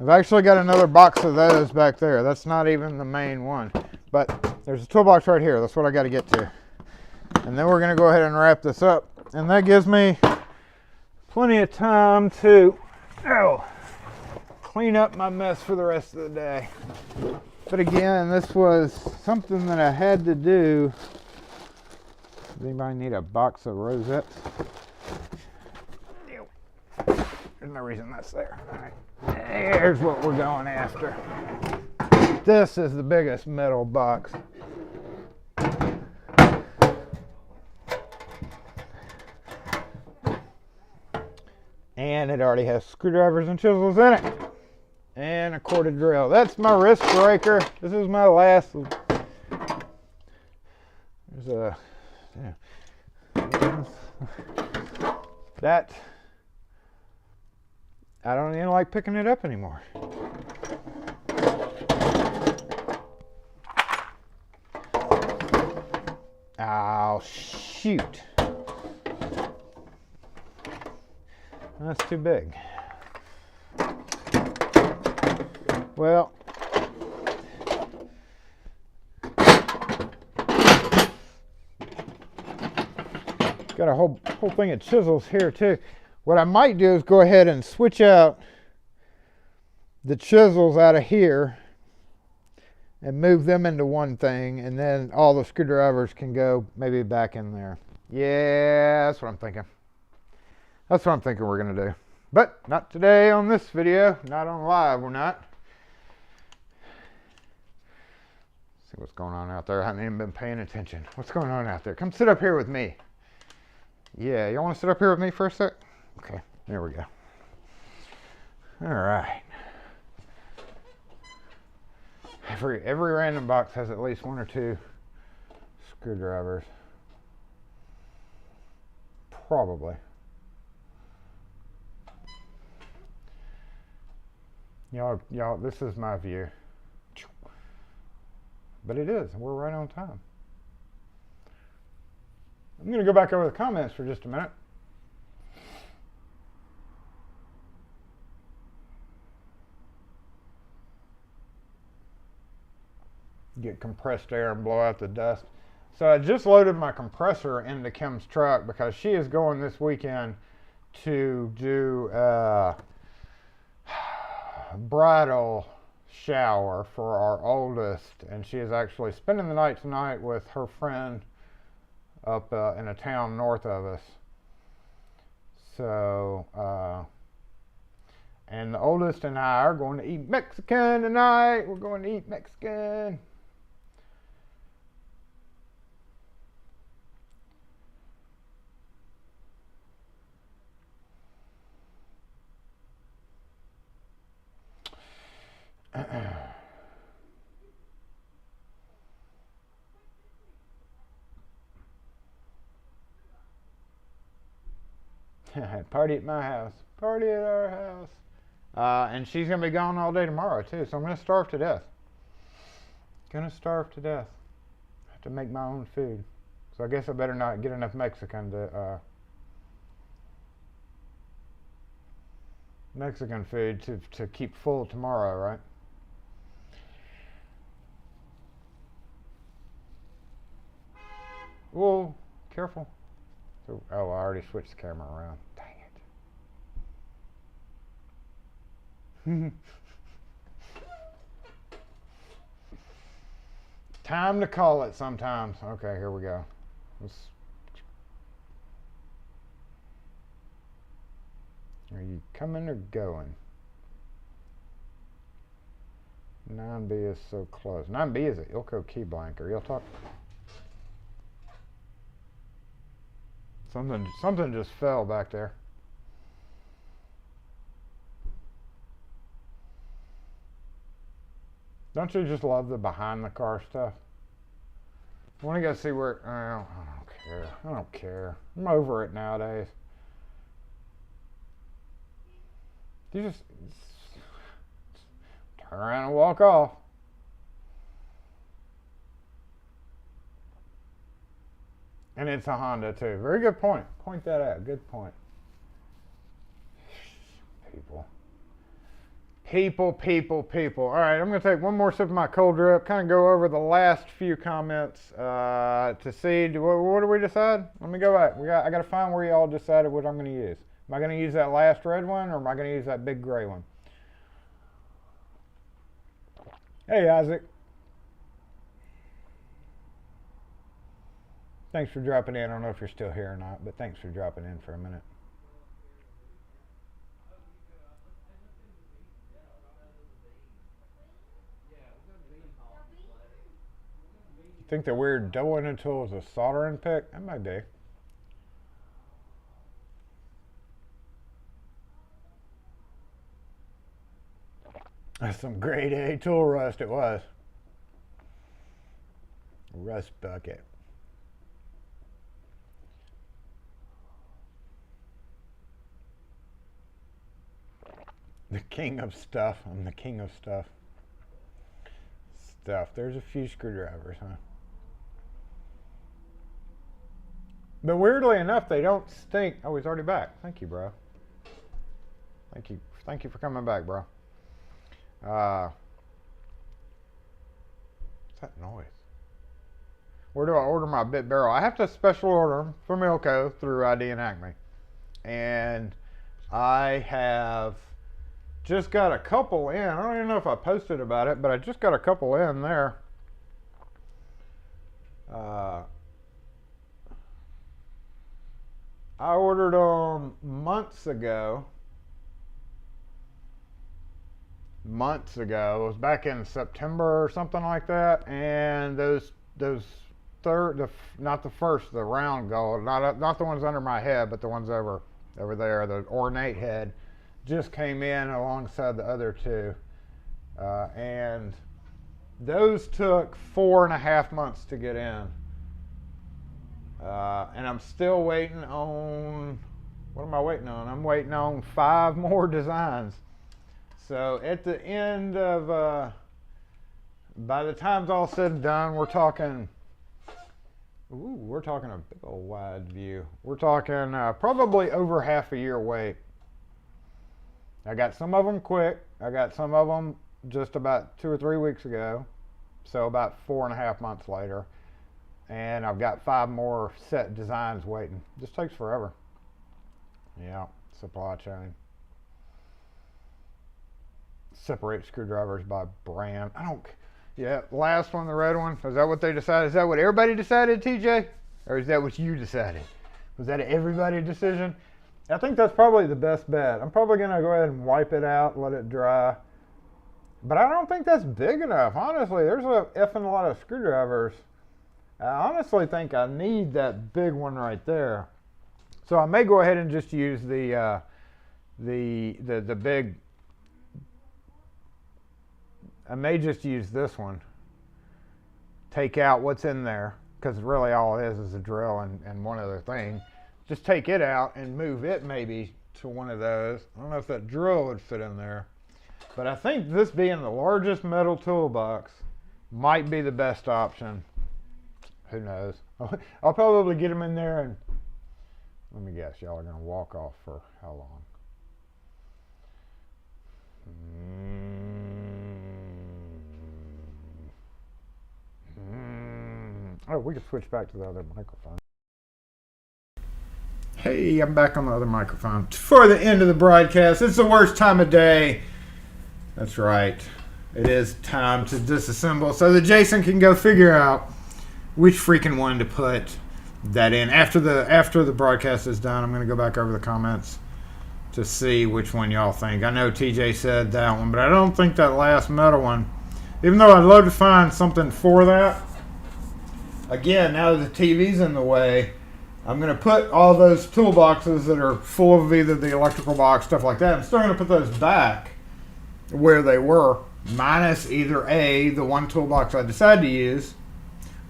I've actually got another box of those back there. That's not even the main one. But there's a toolbox right here. That's what I got to get to. And then we're going to go ahead and wrap this up. And that gives me plenty of time to clean up my mess for the rest of the day. But again, this was something that I had to do. Does anybody need a box of rosettes? There's no reason that's there. All right. Here's what we're going after. This is the biggest metal box. And it already has screwdrivers and chisels in it. And a corded drill. That's my wrist breaker. This is my last. There's a. Yeah. That. I don't even like picking it up anymore. Oh, shoot. That's too big. Well, got a whole thing of chisels here too. What I might do is go ahead and switch out the chisels out of here and move them into one thing, and then all the screwdrivers can go maybe back in there. Yeah, that's what I'm thinking. That's what I'm thinking we're going to do. But not today on this video. Not on live, we're not. See what's going on out there. I haven't even been paying attention. What's going on out there? Come sit up here with me. Yeah, you want to sit up here with me for a sec? Okay, there we go. All right. Every random box has at least one or two screwdrivers. Probably. Y'all, this is my view. But it is, we're right on time. I'm going to go back over the comments for just a minute. Get compressed air and blow out the dust. So I just loaded my compressor into Kim's truck because she is going this weekend to do bridal shower for our oldest, and she is actually spending the night tonight with her friend up in a town north of us. So and the oldest and I are going to eat Mexican tonight. We're going to eat Mexican. Party at my house. Party at our house. And she's going to be gone all day tomorrow, too. So I'm going to starve to death. Going to starve to death. I have to make my own food. So I guess I better not get enough Mexican food to keep full tomorrow, right? Whoa, careful. So, oh, I already switched the camera around. Dang it. Time to call it sometimes. Okay, here we go. Are you coming or going? 9B is so close. 9B is an Ilco key blanker. You'll talk. Something just fell back there. Don't you just love the behind the car stuff? I want to go see where. I don't care. I don't care. I'm over it nowadays. You just turn around and walk off. And it's a Honda too. Very good point. Point that out. Good point. People. All right, I'm going to take one more sip of my cold drip, kind of go over the last few comments to see, what do we decide? Let me go back. I got to find where y'all decided what I'm going to use. Am I going to use that last red one, or am I going to use that big gray one? Hey, Isaac. Thanks for dropping in. I don't know if you're still here or not, but thanks for dropping in for a minute. You think the weird double-ended tool is a soldering pick? That might be. That's some grade A tool rust it was. Rust bucket. The king of stuff. I'm the king of stuff. There's a few screwdrivers, huh? But weirdly enough, they don't stink. Oh, he's already back. Thank you, bro. Thank you for coming back, bro. What's that noise? Where do I order my bit barrel? I have to special order them from Milco through ID and Acme. And I have just got a couple in. I don't even know if I posted about it, but I just got a couple in there. I ordered them months ago. It was back in September or something like that. And those not the first, the round gold, not the ones under my head, but the ones over there, the ornate head, just came in alongside the other two. And those took 4.5 months to get in. And I'm still waiting on, what am I waiting on? I'm waiting on 5 more designs. So at the end of, by the time it's all said and done, we're talking a big old wide view. We're talking probably over half a year wait. I got some of them quick. I got some of them just about 2 or 3 weeks ago. So about 4.5 months later. And I've got 5 more set designs waiting. Just takes forever. Yeah, supply chain. Separate screwdrivers by brand. Yeah, last one, the red one. Is that what they decided? Is that what everybody decided, TJ? Or is that what you decided? Was that an everybody decision? I think that's probably the best bet. I'm probably going to go ahead and wipe it out, let it dry. But I don't think that's big enough. Honestly, there's a effing lot of screwdrivers. I honestly think I need that big one right there. So I may go ahead and just use the big. I may just use this one. Take out what's in there, because really all it is a drill and one other thing. Just take it out and move it maybe to one of those. I don't know if that drill would fit in there. But I think this being the largest metal toolbox might be the best option. Who knows? I'll probably get them in there and, let me guess, y'all are going to walk off for how long? Oh, we can switch back to the other microphone. Hey, I'm back on the other microphone. For the end of the broadcast, it's the worst time of day. That's right. It is time to disassemble so that Jason can go figure out which freaking one to put that in. After the broadcast is done, I'm going to go back over the comments to see which one y'all think. I know TJ said that one, but I don't think that last metal one, even though I'd love to find something for that. Again, now that the TV's in the way, I'm going to put all those toolboxes that are full of either the electrical box, stuff like that. I'm still going to put those back where they were, minus either A, the one toolbox I decided to use,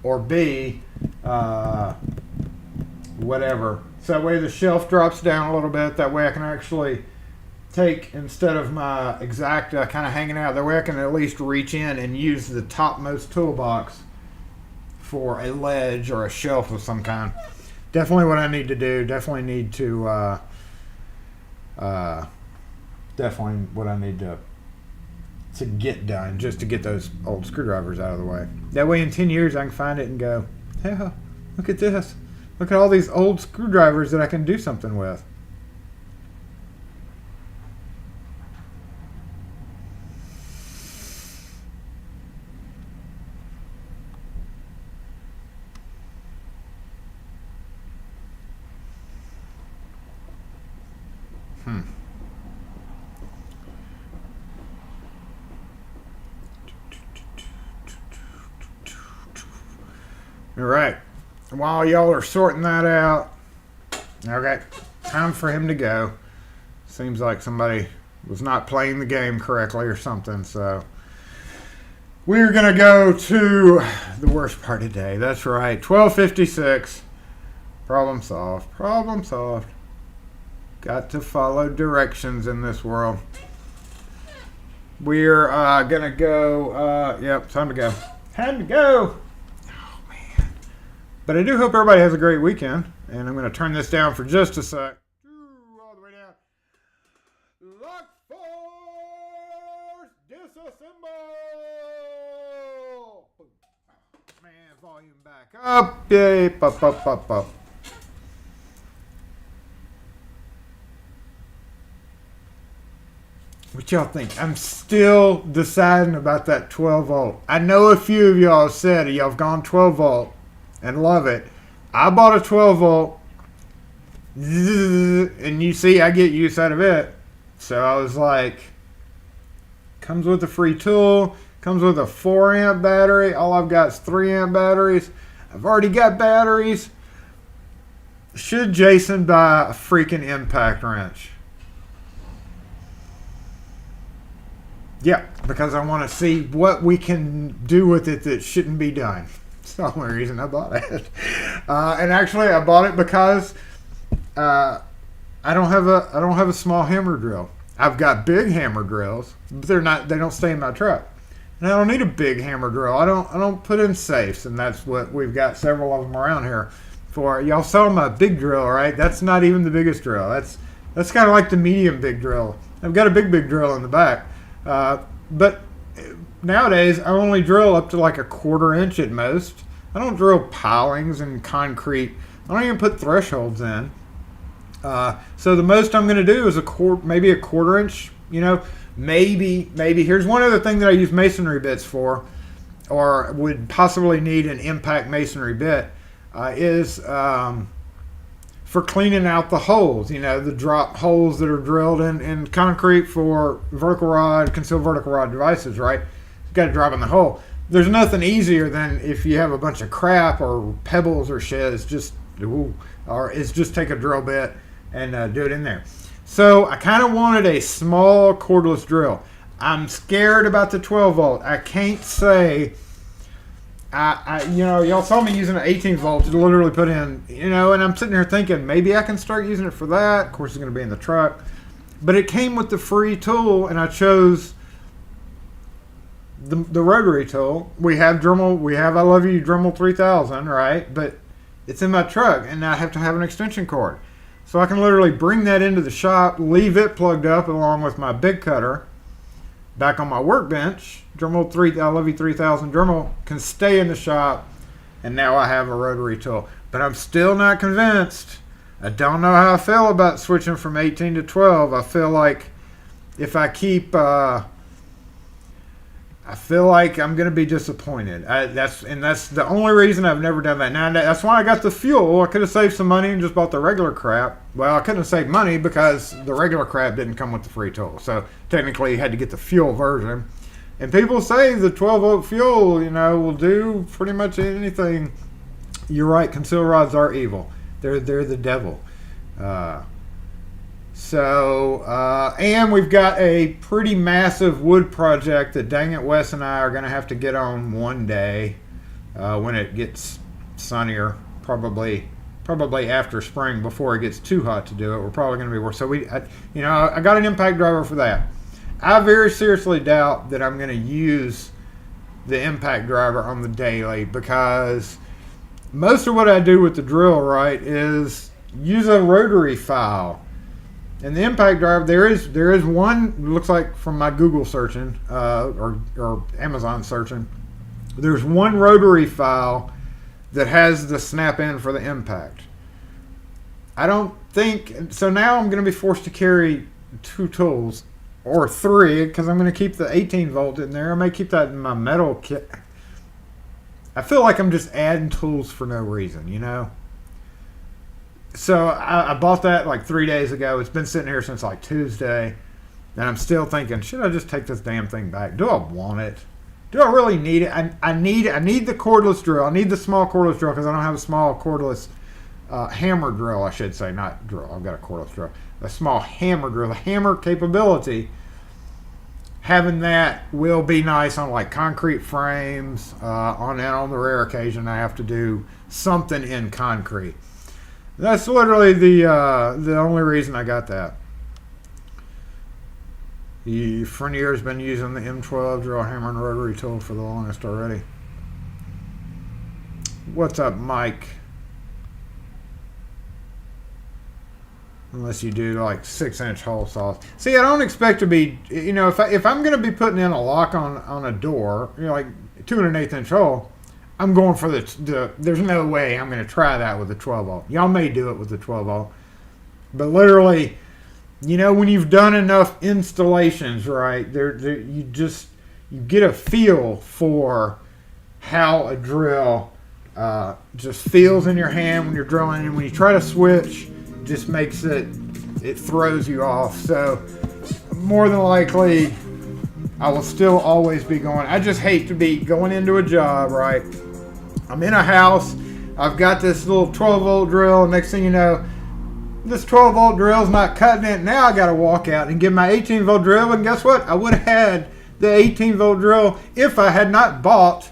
or B, whatever. So that way the shelf drops down a little bit. That way I can actually take, instead of my Exacta kind of hanging out, that way I can at least reach in and use the topmost toolbox for a ledge or a shelf of some kind. Definitely what I need to do. Definitely need to to get done, just to get those old screwdrivers out of the way. That way in 10 years I can find it and go, yeah, look at this. Look at all these old screwdrivers that I can do something with. All right. While y'all are sorting that out, okay, time for him to go. Seems like somebody was not playing the game correctly or something, so we're going to go to the worst part of the day. That's right, 12:56. Problem solved. Problem solved. Got to follow directions in this world. We're going to go, yep, time to go. Time to go. But I do hope everybody has a great weekend. And I'm going to turn this down for just a sec. All the way down. Lock force disassemble. Man, volume back up. Yay, up. What y'all think? I'm still deciding about that 12 volt. I know a few of y'all have said y'all have gone 12 volt. And love it. I bought a 12 volt, and you see I get use out of it. So I was like, comes with a free tool, comes with a 4 amp battery. All I've got is 3 amp batteries. I've already got batteries. Should Jason buy a freaking impact wrench? Yeah, because I want to see what we can do with it that shouldn't be done. That's the only reason I bought it. And actually, I bought it because I don't have a small hammer drill. I've got big hammer drills, but they don't stay in my truck. And I don't need a big hammer drill. I don't put in safes, and that's what we've got several of them around here for. Y'all saw my big drill, right? That's not even the biggest drill. That's kind of like the medium big drill. I've got a big drill in the back, but nowadays, I only drill up to like a 1/4 inch at most. I don't drill pilings and concrete. I don't even put thresholds in. So the most I'm going to do is maybe a 1/4 inch. You know, maybe. Here's one other thing that I use masonry bits for, or would possibly need an impact masonry bit, is for cleaning out the holes. You know, the drop holes that are drilled in concrete for concealed vertical rod devices, right? Got to drop in the hole. There's nothing easier than if you have a bunch of crap or pebbles or shit. It's just take a drill bit and do it in there. So I kind of wanted a small cordless drill. I'm scared about the 12 volt. I can't say. Y'all saw me using an 18 volt to literally put in, and I'm sitting here thinking maybe I can start using it for that. Of course, it's going to be in the truck, but it came with the free tool, and I chose the rotary tool. We have I Love You Dremel 3000, right? But it's in my truck, and I have to have an extension cord. So I can literally bring that into the shop, leave it plugged up along with my big cutter back on my workbench. I Love You 3000 Dremel can stay in the shop, and now I have a rotary tool. But I'm still not convinced. I don't know how I feel about switching from 18 to 12. I feel like if I keep... I feel like I'm going to be disappointed. That's the only reason I've never done that. Now, that's why I got the fuel. I could have saved some money and just bought the regular crap. Well, I couldn't have saved money because the regular crap didn't come with the free tool. So technically, you had to get the fuel version. And people say the 12-volt fuel, will do pretty much anything. You're right. Concealed rods are evil. They're the devil. And we've got a pretty massive wood project that dang it, Wes and I are going to have to get on one day when it gets sunnier, probably after spring before it gets too hot to do it. We're probably going to be worse. So I got an impact driver for that. I very seriously doubt that I'm going to use the impact driver on the daily because most of what I do with the drill, right, is use a rotary file. And the impact drive, there is one, looks like from my Google searching, or Amazon searching, there's one rotary file that has the snap in for the impact. I don't think, so now I'm going to be forced to carry 2 tools, or 3, because I'm going to keep the 18 volt in there. I may keep that in my metal kit. I feel like I'm just adding tools for no reason, you know? So I bought that like 3 days ago. It's been sitting here since like Tuesday. And I'm still thinking, should I just take this damn thing back? Do I want it? Do I really need it? I need the cordless drill. I need the small cordless drill because I don't have a small cordless hammer drill, I should say. Not drill. I've got a cordless drill. A small hammer drill. The hammer capability, having that will be nice on like concrete frames. On the rare occasion I have to do something in concrete. That's literally the only reason I got that. The Frenier's been using the M12 drill hammer and rotary tool for the longest already. What's up, Mike? Unless you do like 6-inch hole saws. See, I don't expect to be, you know, if I'm going to be putting in a lock on a door, you know, like 2 1/8 inch hole, I'm going for there's no way I'm going to try that with a 12 volt. Y'all may do it with the 12 volt. But literally, you know, when you've done enough installations, right, you get a feel for how a drill just feels in your hand when you're drilling. And when you try to switch, it just makes it throws you off. So more than likely, I will still always be going. I just hate to be going into a job, right? I'm in a house. I've got this little 12 volt drill. Next thing you know, this 12 volt drill is not cutting it. Now I got to walk out and get my 18 volt drill. And guess what? I would have had the 18 volt drill if I had not bought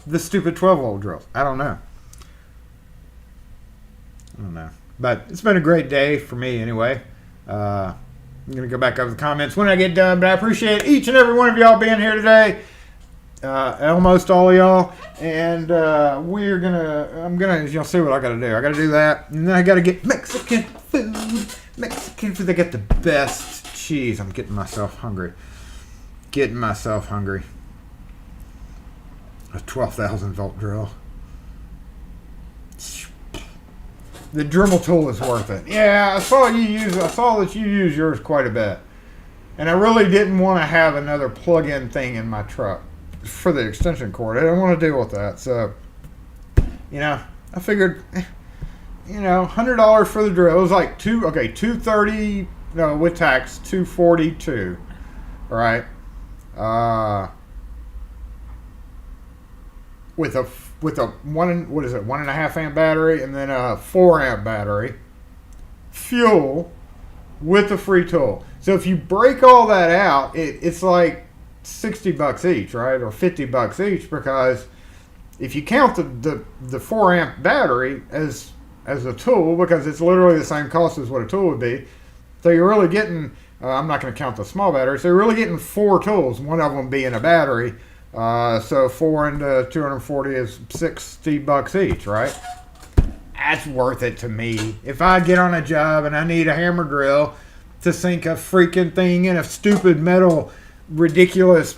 the stupid 12 volt drill. I don't know. But it's been a great day for me anyway. I'm going to go back over the comments when I get done. But I appreciate each and every one of y'all being here today. Almost all of y'all. And I'm gonna, you'll see what I gotta do. I gotta do that. And then I gotta get Mexican food. They got the best cheese. I'm getting myself hungry. A 12,000 volt drill. The Dremel tool is worth it. Yeah, I saw that you use yours quite a bit. And I really didn't want to have another plug-in thing in my truck for the extension cord. I didn't want to deal with that. So, you know, I figured, you know, $100 for the drill. It was like $230, no, with tax, $242. Right? With a 1.5 amp battery and then a 4 amp battery, fuel with a free tool. So if you break all that out, it's like $60 each, right, or $50 each, because if you count the 4 amp battery as a tool, because it's literally the same cost as what a tool would be, so you're really getting, I'm not going to count the small battery, so you're really getting 4 tools, one of them being a battery. So 4 into 240 is $60 each, right? That's worth it to me. If I get on a job and I need a hammer drill to sink a freaking thing in a stupid metal ridiculous